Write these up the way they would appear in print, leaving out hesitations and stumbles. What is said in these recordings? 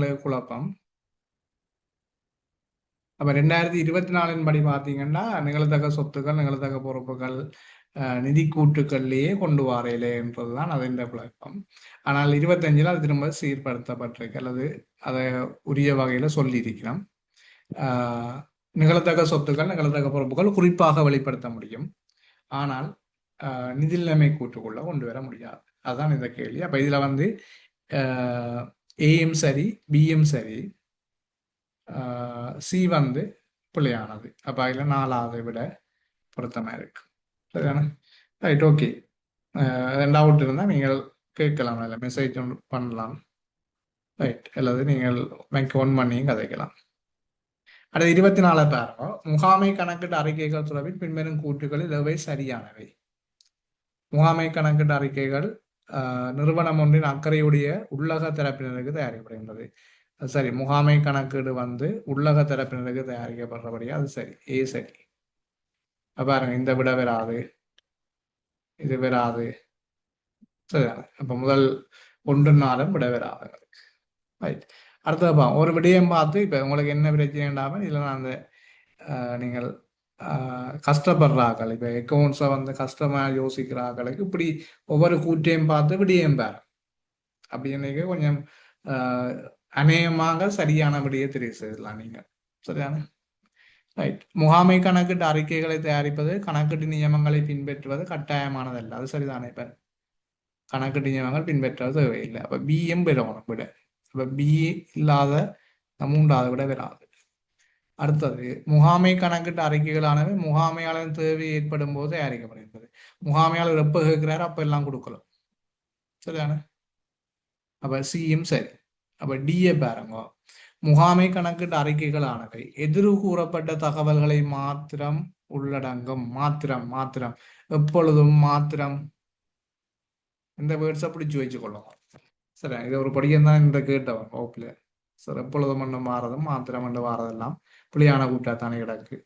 எங்களுக்கு குழப்பம். அப்போ 2024 படி பார்த்தீங்கன்னா நிகழத்தக்க சொத்துக்கள் நிகழத்தக்க பொறுப்புகள் நிதி கூட்டுக்கள்லேயே கொண்டு வாரையிலேன்றது தான் அது இந்த குழப்பம். ஆனால் 25 அது திரும்ப சீர்படுத்தப்பட்டிருக்கு அல்லது அதை உரிய வகையில் சொல்லியிருக்கிறோம். நிகழத்தக்க சொத்துக்கள் நிகழத்தக்க பொறுப்புகள் குறிப்பாக வெளிப்படுத்த முடியும். ஆனால் நிதி நிலைமை கூட்டுக்குள்ள கொண்டு வர முடியாது. அதுதான் இந்த கேள்வி. அப்போ இதில் வந்து ஏயும் சரி பியும் சரி சி வந்து பிள்ளையானது. அப்போ அதில் 4வது விட பொருத்தமாக இருக்கு. சரிதானே? Right, okay. டவுட் இருந்தால் நீங்கள் கேட்கலாம், இல்லை மெசேஜ் ஒன்று பண்ணலாம். ரைட், அல்லது நீங்கள் பேங்க் ஒன் பண்ணியும் கதைக்கலாம். அடுத்து 24 பாருங்க. முகாமை கணக்கிட்ட அறிக்கைகள் தொடர்பில் பின்வரும் கூற்றுகளில் எவை சரியானவை? முகாமை கணக்கிட்ட அறிக்கைகள் நிறுவனம் ஒன்றின் அக்கறையுடைய உள்ளக தரப்பினருக்கு தயாரிக்கப்படுகின்றது. சரி, முகாமை கணக்கீடு வந்து உள்ளக தரப்பினருக்கு தயாரிக்கப்படுறபடியா அது சரி, ஏ சரி. பாருங்க, இந்த விட வராது, இது வராது. சரிதானே? அப்ப முதல் 1 விட வராது. ரைட். அடுத்தது ஒரு விடயம் பார்த்து இப்ப உங்களுக்கு என்ன பிரச்சனை இதுல நான் அந்த நீங்கள் கஷ்டப்படுறாக்கள், இப்ப அக்கௌண்ட்ஸை வந்து கஷ்டமா யோசிக்கிறார்களுக்கு இப்படி ஒவ்வொரு கூற்றையும் பார்த்து விடியம் பாரு அப்படின்னு கொஞ்சம் அநேகமாக சரியான விடையை தெரிவு செய்யலாம் நீங்க. சரிதானே? ரைட். முகாமை கணக்கிட்டு அறிக்கைகளை தயாரிப்பது கணக்கீட்டு நியமங்களை பின்பற்றுவது கட்டாயமானதல்ல. அது சரிதானே? இப்ப கணக்கீட்டு நியமங்கள் பின்பற்றுவது தேவையில்லை. அப்ப பிஎம் பெறணும் விட. அப்ப பி இல்லாத 3வது விட வராது. அடுத்தது, முகாமை கணக்கிட்ட அறிக்கைகளானவை முகாமையாளர் தேவை ஏற்படும் போது தயாரிக்கப்படுகிறது. முகாமையாளர் எப்ப கேட்கிறாரு அப்ப எல்லாம் கொடுக்கலாம். சரிதானே? அப்ப சியும் சரி. அப்ப டிஏ பாருங்க. முகாமை கணக்கிட்ட அறிக்கைகளானவை எதிர்வு கூறப்பட்ட தகவல்களை மாத்திரம் உள்ளடங்கும். மாத்திரம் மாத்திரம் எப்பொழுதும் மாத்திரம் இந்த வேர்ட்ஸை பிடிச்சு வச்சுக்கொள்ளும். சரி, இது ஒரு படியம் தான் இந்த கேட்டவன் வகுப்புல. சார், எப்பொழுதும் மண்ணு மாறதும் மாத்திரம் மண்ணு மாறதெல்லாம் பிள்ளையான கூட்டாத்தானே கிடக்கு.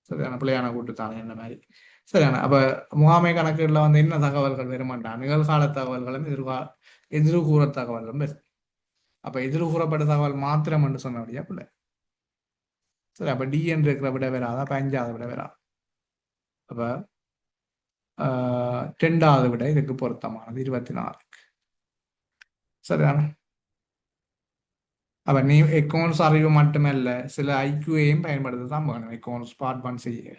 சரியான பிள்ளையான கூட்டுத்தானே என்ன மாதிரி. சரியான. அப்ப முகாமை கணக்குல வந்து என்ன தகவல்கள் வருமாட்டான்? நிகழ்கால தகவல்களும் எதிர்கூற தகவல்களும் வரும். அப்ப எதிர்கூறப்பட்ட தகவல் மாத்திரம் என்று சொன்னபடியா பிள்ளை. சரி, அப்ப டி என்று இருக்கிற விட வராதா? அப்ப 5வது விட வராது. அப்ப 2வது விட இதுக்கு பொருத்தமானது 24. சரிதானே? அப்ப நீ அக்கௌண்ட்ஸ் அறிவு மட்டுமல்ல, சில ஐக்யூவையும் பயன்படுத்த தான் வேணும் அக்கௌண்ட்ஸ் பார்ட் 1 செய்ய.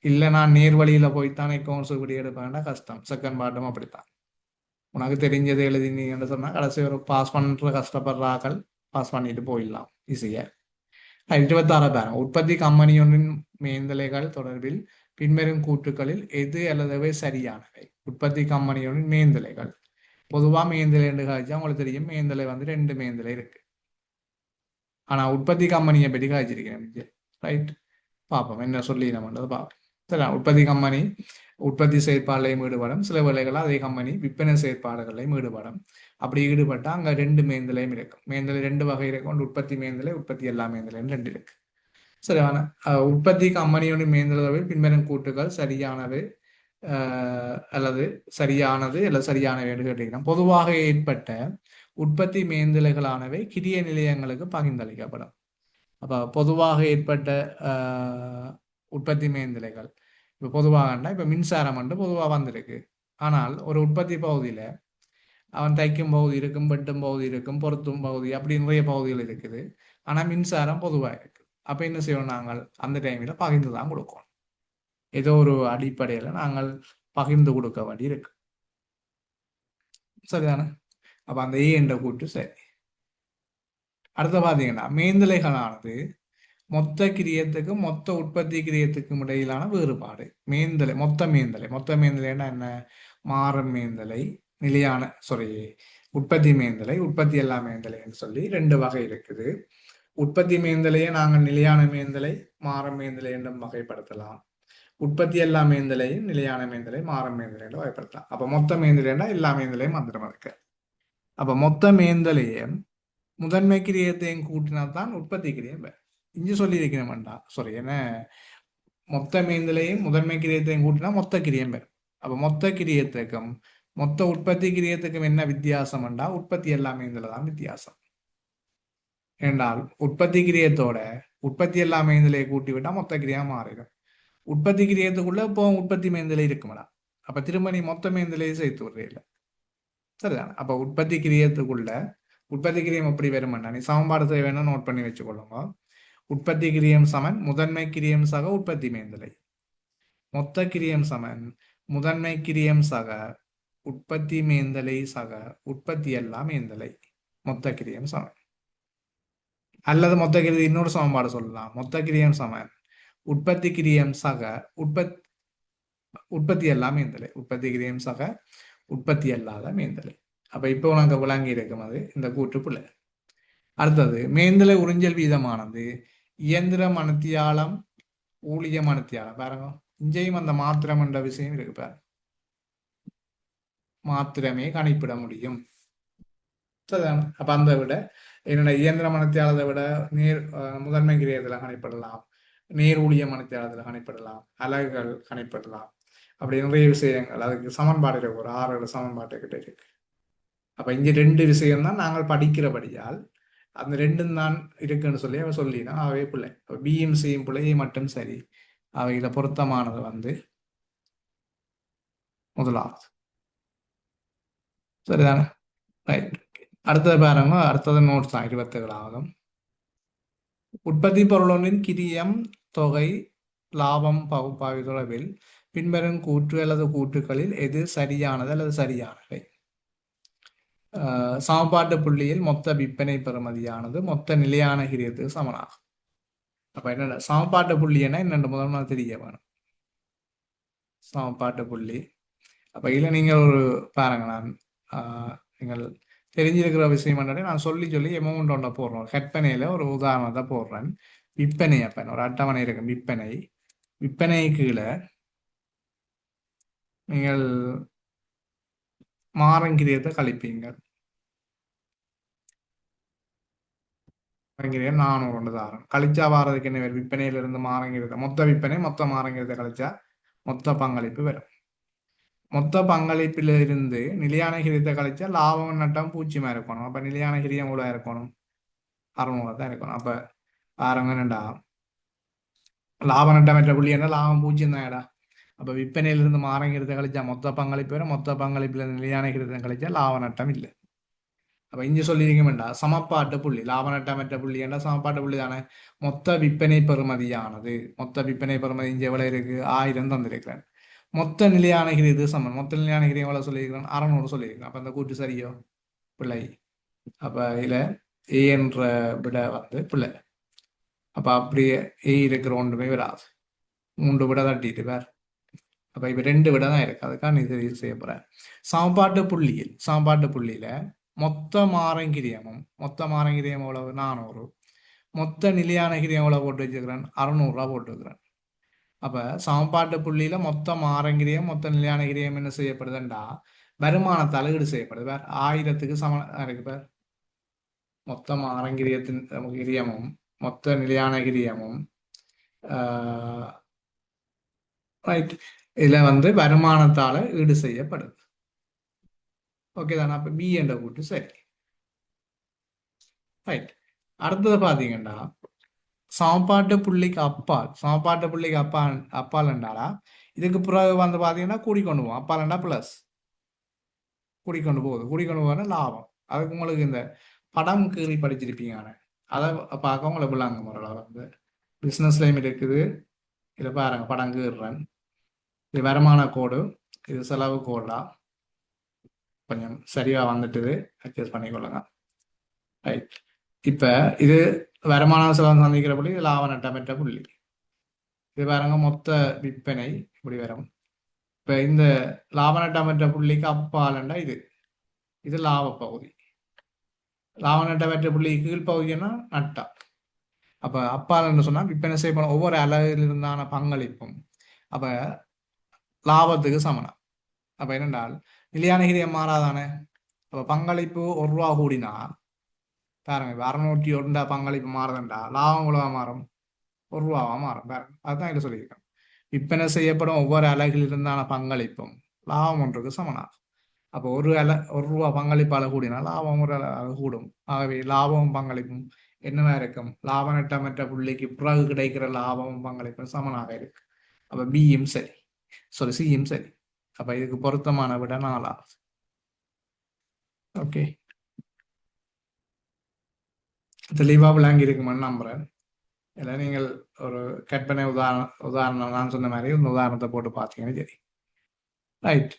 இல்லை நான் நேர் வழியில போய்த்தான் அக்கௌண்ட்ஸ் இப்படி எடுப்பேன்டா கஷ்டம். செகண்ட் பார்ட்டும் அப்படித்தான். உனக்கு தெரிஞ்சதை எழுதினீங்கன்னு சொன்னா கடைசி ஒரு பாஸ் பண்ற கஷ்டப்படுறாக்கள் பாஸ் பண்ணிட்டு போயிடலாம் ஈஸியா. 26 பாருங்க. உற்பத்தி கம்பெனி ஒன்றின் மேந்தலைகள் தொடர்பில் பின்வரும் கூற்றுக்களில் எது அல்லதுவே சரியானவை? உற்பத்தி கம்பெனி ஒன்றின் மேந்தலைகள். பொதுவா மேந்தலை என்று காய்ச்சா உங்களுக்கு தெரியும், மேந்தலை வந்து 2 மேந்தலை இருக்கு. ஆனா உற்பத்தி கம்பெனியை பற்றி காய்ச்சிருக்கிறேன். ரைட், பார்ப்போம் என்ன சொல்லி நம்மன்றது பார்ப்போம். சரி, உற்பத்தி கம்பெனி உற்பத்தி செயற்பாடுகளையும் ஈடுபடும். சில வேளைகள் அதே கம்பெனி விற்பனை செயற்பாடுகளையும் ஈடுபடும். அப்படி ஈடுபட்டா அங்க 2 மேந்தலையும் இருக்கும். மேந்தலை 2 வகை இருக்கும். உற்பத்தி மேந்தலை, உற்பத்தி எல்லா மேந்தலையும் 2 இருக்கு. சரியான. உற்பத்தி கம்பெனியோட மேந்தளவில் பின்வரும் கூட்டுகள் சரியானது அல்லது சரியானது அல்லது சரியானவை என்று கேட்டீங்கன்னா, பொதுவாக ஏற்பட்ட உற்பத்தி மேந்தலைகளானவை கிரிய நிலையங்களுக்கு பகிர்ந்தளிக்கப்படும். அப்ப பொதுவாக ஏற்பட்ட உற்பத்தி மேந்தலைகள் இப்போ பொதுவாகன்னா இப்போ மின்சாரம் வந்து பொதுவாக வந்திருக்கு. ஆனால் ஒரு உற்பத்தி பகுதியில் அவன் தைக்கும் பகுதி இருக்கும், வெட்டும் பகுதி இருக்கும், பொருத்தும் பகுதி, அப்படி நிறைய பகுதிகள் இருக்குது. ஆனால் மின்சாரம் பொதுவாக இருக்கு. அப்போ என்ன செய்வோம்? நாங்கள் அந்த டைமில் பகிர்ந்து தான் கொடுக்கணும். ஏதோ ஒரு அடிப்படையில் நாங்கள் பகிர்ந்து கொடுக்க வேண்டி இருக்கு. சரிதானே? அப்போ அந்த ஏ என்ற கூட்டு சரி. அடுத்த பார்த்தீங்கன்னா, மேந்தலைகளானது மொத்த கிரியத்துக்கும் மொத்த உற்பத்தி கிரியத்துக்கும் இடையிலான வேறுபாடு. மேந்தலை மொத்த மேந்தலைன்னா என்ன? மாறும் மேந்தலை, நிலையான உற்பத்தி மேந்தலை, உற்பத்தி எல்லா மேந்தலைன்னு சொல்லி 2 வகை இருக்குது. உற்பத்தி மேந்தலையை நாங்கள் நிலையான மேந்தலை, மாறும் மேந்தலை என்றும் வகைப்படுத்தலாம். உற்பத்தி எல்லா மேந்தலையும் நிலையான மேந்தலை, மாறும் மேந்தலை என்று வகைப்படுத்தலாம். அப்ப மொத்த மேந்தலைன்னா எல்லா மேந்தலையும் வந்துடும் இருக்கு. அப்ப மொத்த மேந்தலையை முதன்மை கிரியத்தையும் கூட்டினால்தான் உற்பத்தி கிரியம். இஞ்சி சொல்லியிருக்கிறேன்டா என்ன, மொத்த மேந்தலையும் முதன்மை கிரியத்தையும் கூட்டினா மொத்த கிரியம் பெறும். அப்ப மொத்த கிரியத்துக்கும் மொத்த உற்பத்தி கிரியத்துக்கும் என்ன வித்தியாசம்டா? உற்பத்தி எல்லா மேந்தல தான் வித்தியாசம். என்றால் உற்பத்தி கிரியத்தோட உற்பத்தி எல்லா மேந்திலையை கூட்டி விட்டா மொத்த கிரியா மாறிடும். உற்பத்தி கிரியத்துக்குள்ள இப்போ உற்பத்தி மேந்திலை இருக்குமாடா, அப்ப திரும்ப நீ மொத்த மேந்திலையை சேர்த்து விடுறீல்ல. சரிதானே? அப்ப உற்பத்தி கிரியத்துக்குள்ள உற்பத்தி கிரியம் எப்படி வருமானா நீ சமன்பாடு வேணும் நோட் பண்ணி வச்சுக்கொள்ளுங்க. உற்பத்தி கிரியம் சமன் முதன்மை கிரியம் சக உற்பத்தி மேந்திலை. மொத்த கிரியம் சமன் முதன்மை கிரியம் சக உற்பத்தி மேந்தலை சக உற்பத்தி எல்லாம் மேந்தலை. மொத்த கிரியம் சமன். அல்லது மொத்த கிரியம் இன்னொரு சமன்பாடு சொல்லலாம். மொத்த கிரியம் சமன் உற்பத்தி கிரியம் சக உற்பத்தி எல்லாம் மேந்தலை. உற்பத்தி கிரியம் சக உற்பத்தி அல்லாத மேந்தலை. அப்ப இப்போ உனக்கு விளங்கி இருக்கும் அது இந்த கூற்றுப்புள்ள. அடுத்தது மேந்தலை உறிஞ்சல் வீதமானது இயந்திர மணித்தியாலம் ஊழிய மணித்தியாலம். பாருங்க இங்கேயும் அந்த மாத்திரம் என்ற விஷயம் இருக்கு பாருங்க. மாத்திரமே கணிப்பிட முடியும். சரிதானே? அப்ப அந்த விட என்னோட இயந்திர மணித்தியாலத்தை விட முதன்மை கிரியத்தில் கணிப்பிடலாம், நீர் ஊழிய மணித்தியாலத்தில் கணிப்பிடலாம், அலகுகள் கணிப்பிடலாம். அப்படி நிறைய விஷயங்கள் அதுக்கு சமன்பாடு இருக்கு. ஒரு 6 சமன்பாட்டு கிட்ட இருக்கு. அப்ப இங்க 2 விஷயம் தான் நாங்கள் படிக்கிறபடியால் அந்த 2ம் தான் இருக்குன்னு சொல்லி அவ சொல்லினா அவை பிள்ளை பியும் சியும் பிள்ளையை மட்டும் சரி. அவையில பொருத்தமானது வந்து முதலாவது. சரிதானே? ரைட். அடுத்தது பாருங்க, அடுத்தது நோட்ஸ் தான் 27வது. உற்பத்தி பொருளொன்றின் கிரியம் தொகை லாபம் பகுப்பாய்வு தொடர்பில் பின்வரும் கூற்று அல்லது கூற்றுகளில் எது சரியானது அல்லது சரியானவை? சமன்பாட்டு புள்ளியில் மொத்த விற்பனை பெறுமதியானது மொத்த நிலையான கிரியத்துக்கு சமனாகும். அப்ப என்ன சமன்பாட்டு புள்ளி என்ன என்னென்று முதல் நாள் தெரிய வேணும். சமன்பாட்டு புள்ளி அப்ப இதுல நீங்கள் ஒரு பாருங்க, நான் நீங்கள் தெரிஞ்சிருக்கிற விஷயம் என்னன்னா நான் சொல்லி சொல்லி எமௌண்ட் ஒன்றை போடுறோம். கற்பனையில ஒரு உதாரணத்தை போடுறேன். விற்பனை அப்ப ஒரு அட்டவணை இருக்கு. விற்பனை கீழே நீங்கள் மாறங்கிரியத்தை கழிப்பீங்க. மாறங்கிரியம் 400 தாரம் கழிச்சா வாரதுக்கு என்ன வரும்? விற்பனையிலிருந்து மாறங்கிறத மொத்த விற்பனை மொத்த மாறங்கிறத கழிச்சா மொத்த பங்களிப்பு வரும். மொத்த பங்களிப்பில இருந்து நிலையான கிரியத்தை கழிச்சா லாபம் நட்டம் 0 இருக்கணும். அப்ப நிலையான கிரியம் எவ்வளவு இருக்கணும்? 600 தான் இருக்கணும். அப்ப பாருங்க என்னடா லாப நட்டமற்ற புள்ளி என்ன லாபம் 0 தான். அப்ப விற்பனையிலிருந்து மாறங்கிறத கழிச்சா மொத்த பங்களிப்பு வரும். மொத்த பங்களிப்புல நிலையான கிரியத்தை கழிச்சா லாப நட்டம் இல்லை. அப்ப இங்க சொல்லியிருக்க வேண்டாம் சமப்பாட்டு புள்ளி லாப நட்டமற்ற புள்ளி என்ற சமப்பாட்டு புள்ளி தானே. மொத்த விற்பனை பெறுமதியானது மொத்த விற்பனை பெறுமதி இங்க எவ்வளவு இருக்கு? 1000 தந்திருக்கிறேன். மொத்த நிலையான கிரியது சமன் மொத்த நிலையான கிரியம் எவ்வளவு சொல்லியிருக்கிறேன்? 600 சொல்லியிருக்கிறேன். அப்ப அந்த கூட்டு சரியோ பிள்ளை? அப்ப இதுல ஏ என்ற விட வந்து பிள்ளை. அப்ப அப்படியே ஏ இருக்கிற ஒன்றுமே வராது. 3 விட தட்டிட்டு வேற. அப்ப இப்ப 2 விட தான் இருக்கு. அதுக்காக நீ தெரிவு செய்ய போற. சமன்பாட்டு புள்ளியில மொத்த மாறங்கிரியமும் எவ்வளவு? 400. மொத்த நிலையான கிரியம் எவ்வளவு போட்டு வச்சுக்கிறேன்? 600 போட்டு வைக்கிறேன். அப்ப சமன்பாட்டு புள்ளியில மொத்த மாறங்கிரியம் மொத்த நிலையான கிரியம் என்ன செய்யப்படுதுண்டா வருமானத்தால் ஈடு செய்யப்படுது. வேற 1000க்கு சமம் இருக்கு பேர். மொத்த மாறங்கிரியத்தின் கிரியமும் மொத்த நிலையான கிரியமும் ரைட் இதுல வந்து வருமானத்தால ஈடு செய்யப்படுது. ஓகே தானே? அப்ப பி என்ற கூட்டு சரி. ரைட். அடுத்தது பாத்தீங்கன்னா சமன்பாட்டு புள்ளிக்கு அப்பால் என்றாலா இதுக்கு பிறகு வந்து பாத்தீங்கன்னா கூடிக்கொண்டு போவோம். அப்பால் பிளஸ் கூடிக்கொண்டு போகுது லாபம். அதுக்கு உங்களுக்கு இந்த படம் கீறி படிச்சிருப்பீங்க. அதை பார்க்க உங்களுக்கு விளாங்க முறையில் வந்து பிஸ்னஸ் லைம் இருக்குது. இதை பாருங்க படம் கீறுறேன். இது வருமான கோடு, இது செலவு கோடா கொஞ்சம் சரியா வந்துட்டு அட்ஜஸ்ட் பண்ணிக்கொள்ளுங்க. ரைட். இப்ப இது வருமான செலவு சந்திக்கிற புள்ளி, இது லாப நட்டமற்ற புள்ளி. இது பாருங்க மொத்த விற்பனை இப்படி வரும். இப்ப இந்த லாப நட்டமற்ற புள்ளிக்கு அப்பாலண்டா இது லாப பகுதி. லாப நட்டமற்ற புள்ளி கீழ்ப்பகுதினா நட்டம். அப்ப அப்பால் சொன்னா விற்பனை செய்யப்படும் ஒவ்வொரு அளவிலிருந்தான பங்களிப்பும் அப்ப லாபத்துக்கு சமனம். அப்ப என்னென்றால் நிலையான கிரியம் மாறாதானே. அப்ப பங்களிப்பு 1 ரூபா கூடினா பாருங்க 601 பங்களிப்பு மாறுதுண்டா லாபம் எவ்வளவா மாறும்? 1 ரூபாவா மாறும். பாருங்க அதுதான் இதில் சொல்லியிருக்கேன். விற்பனை செய்யப்படும் ஒவ்வொரு அலகில் இருந்தான பங்களிப்பும் லாபம் ஒன்றுக்கு சமனாகும். அப்போ 1 ரூபா பங்களிப்பால கூடினா லாபம் ஒரு அலகு கூடும். ஆகவே லாபமும் பங்களிப்பும் என்னவா இருக்கும்? லாப நட்டமற்ற புள்ளிக்கு பிறகு கிடைக்கிற லாபமும் பங்களிப்பும் சமனாக இருக்கு. அப்ப பியும் சரி, சாரி சியும் சரி. அப்ப இதுக்கு பொருத்தமான விட 4. ஓகே, தெளிவா விளங்கி இருக்குமென்னு நம்புறேன். இல்லை நீங்கள் ஒரு கற்பனை உதாரணம் நான் சொன்ன மாதிரி ஒரு உதாரணத்தை போட்டு பார்த்தீங்கன்னு சரி. ரைட்.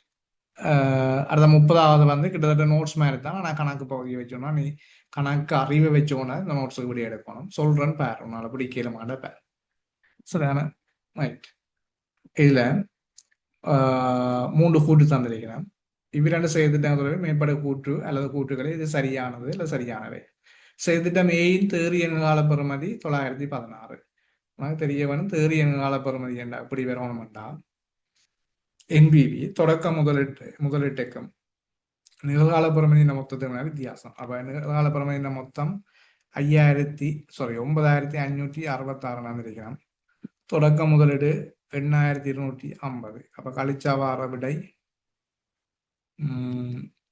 அடுத்த 30வது வந்து கிட்டத்தட்ட நோட்ஸ் மாதிரி தான். ஆனால் கணக்கு பகுதியை வச்சோன்னா நீ கணக்கு அறிவை வச்சோன்னா இந்த நோட்ஸுக்கு இப்படி எடுக்கணும். சொல்கிறேன்னு பேர் உன்னால் அப்படி கீழே மாட்ட பேர் சரியான. ரைட். இதில் 3 கூட்டு தந்திருக்கிறேன். இவ்விரண்டு செய்திட்டங்களை மேம்பட கூற்று அல்லது கூற்றுகளை இது சரியானது இல்லை சரியானவை. செய்திட்டம் ஏயின் தேறி எண்கால பெறுமதி 916. உனக்கு தெரிய வேணும் தேறி எண்கால பெறுமதி என்ன அப்படி வரணும்டா. என்பிவி தொடக்க முதலீட்டுக்கும் நிகழ்கால பெறுமதியின் மொத்தத்தின வித்தியாசம். அப்ப நிகழ்கால பெறுமதியின் மொத்தம் 9566 இருக்கிறான். தொடக்க முதலீடு 8250. அப்ப கழிச்சா வார விடை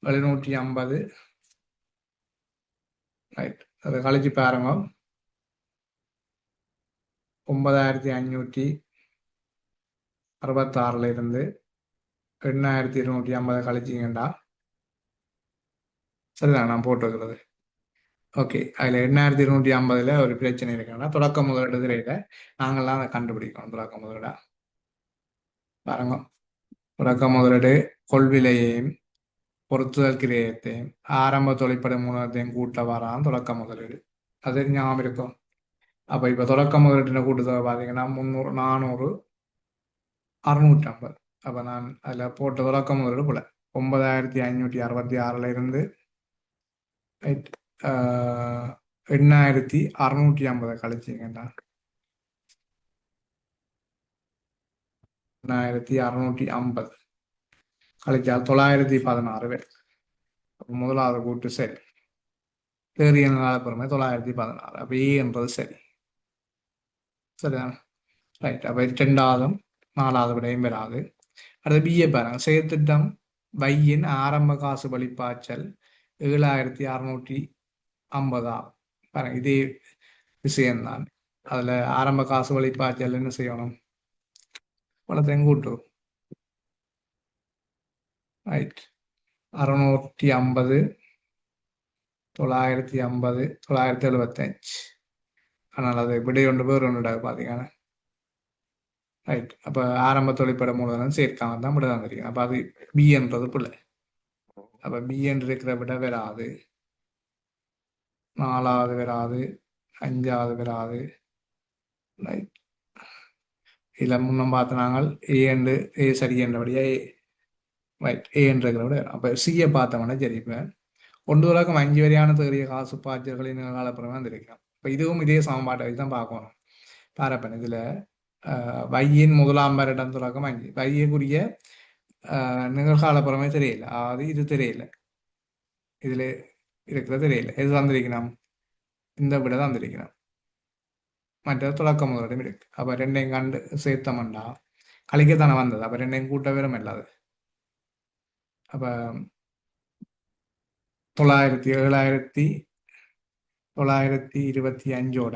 750. ரைட். அதை கழிச்சு பாருங்க. 9566 இருந்து 8250 கழிச்சிங்கண்டா சரிதான் நான் போட்டு வைக்கிறது. ஓகே, அதில் 8250 ஒரு பிரச்சனை இருக்குன்னா தொடக்க முதலீடு திரையில நாங்கள்லாம் அதை கண்டுபிடிக்கணும். தொடக்க முதலீடா பாருங்க. தொடக்க முதலீடு கொள்விலையையும் பொருத்துதல் கிரயத்தையும் ஆரம்ப தொழிற்படை மூலத்தையும் கூட்ட வரான் தொடக்க முதலீடு. அது ஞாபகம் இருக்கும். அப்போ இப்போ தொடக்க முதலீட்டின கூட்டுத்தொகை பார்த்தீங்கன்னா 300 400 650. அப்போ நான் அதில் போட்ட தொடக்க முதலீடு போல 9566 இருந்து 8650 கழிச்சிங்கண்டா 8650 கழிச்சால் 916 பேர். அப்போ முதலாவது கூட்டு சரி. தேறிய காலப்புறமே 916. அப்போ ஏன்றது சரி சரிதானே. ரைட். அப்போ 2வது 4வது விடையும் வராது. அடுத்து பிஏ பாருங்க. செயற்திட்டம் வையின் ஆரம்ப காசு வழிப்பாய்ச்சல் 7650 பாருங்க. இதே விஷயம்தான். அதுல ஆரம்ப காசு வழிப்பாய்ச்சல் என்ன செய்யணும்? பணத்தையும் கூட்டு. ரைட். 650 950 975. ஆனால் அது விடை ஒன்று பேர் ஒன்றுடாது பார்த்தீங்கன்னா. ரைட். அப்போ ஆரம்ப தொழிற்பட மூலதனம் சேர்க்காம தான் விட தான் தெரியும். அப்போ அது பின்றது பிள்ளை. அப்போ பிஎன் இருக்கிற விட வராது. 4வது வராது. 5வது வராது. ரைட். இதில் முன்னும் பார்த்து நாங்கள் ஏ சரி என்றபடியா ரைட் ஏன்றதை விட அப்போ சியை பார்த்தோம்னா சரி. இப்போ 1 தொடக்கம் 5 வரையான தேறிய காசு பாய்ச்சல்களின் நிகழ்காலப்புறமே வந்திருக்கலாம். இப்போ இதுவும் இதே சமன்பாட்டை வச்சு தான் பார்க்கணும். பாரப்பன் இதில் வையின் முதலாம் வருடம் தொடக்கம் 5 வையக்குரிய நிகழ்காலப்புறமே தெரியல. அதாவது இது தெரியல. இதில் இருக்கிற தெரியல. எது தந்திருக்கணும்? இந்த விட தான் தந்திருக்கணும். மற்ற தொடக்க முதலிடம் இருக்கு. அப்போ ரெண்டையும் கண்டு சேர்த்தமண்டா கழிக்கத்தானே வந்தது. அப்போ ரெண்டையும் கூட்ட வேறும் இல்லாது. அப்போ 7925ஓட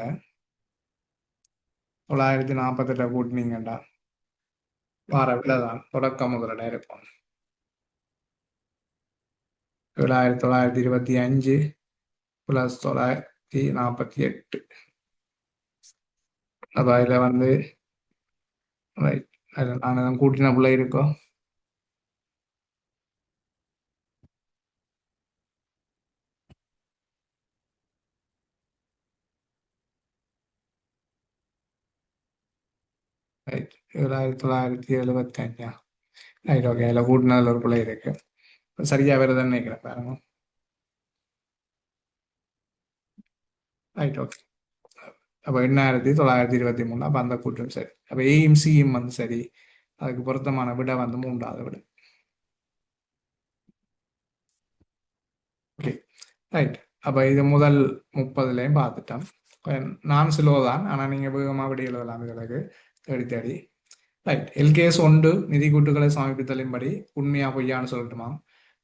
948 கூட்டினீங்கண்டா வார விலைதான் தொடக்க முதலிடம் இருக்கும். 7925 + 948. அப்போ அதில் வந்து ரைட் அதில் நான் கூட்டின பிள்ளை இருக்கோம். ரைட் 7975. ரைட். ஓகே, அதில் கூட்டினதில் ஒரு பிள்ளை இருக்கு. சரியா வருதுன்னு நினைக்கிறேன் பாருங்க. ரைட். ஓகே. அப்போ 8923. அப்போ அந்த கூட்டம் சரி. அப்போ ஏயும் சியும் வந்து சரி. அதுக்கு பொருத்தமான விட வந்து 3வது விட. ஓகே. ரைட். அப்போ இது முதல் 30லையும் பார்த்துட்டோம். நான் சுலோதான். ஆனால் நீங்கள் வேகமாக விட எழுதலாம். இதற்கு தேடி தேடி. ரைட். எல்கேஎஸ் 1 நிதி கூட்டுகளை சமர்ப்பித்தலின்படி உண்மையா பொய்யான்னு சொல்லட்டுமா?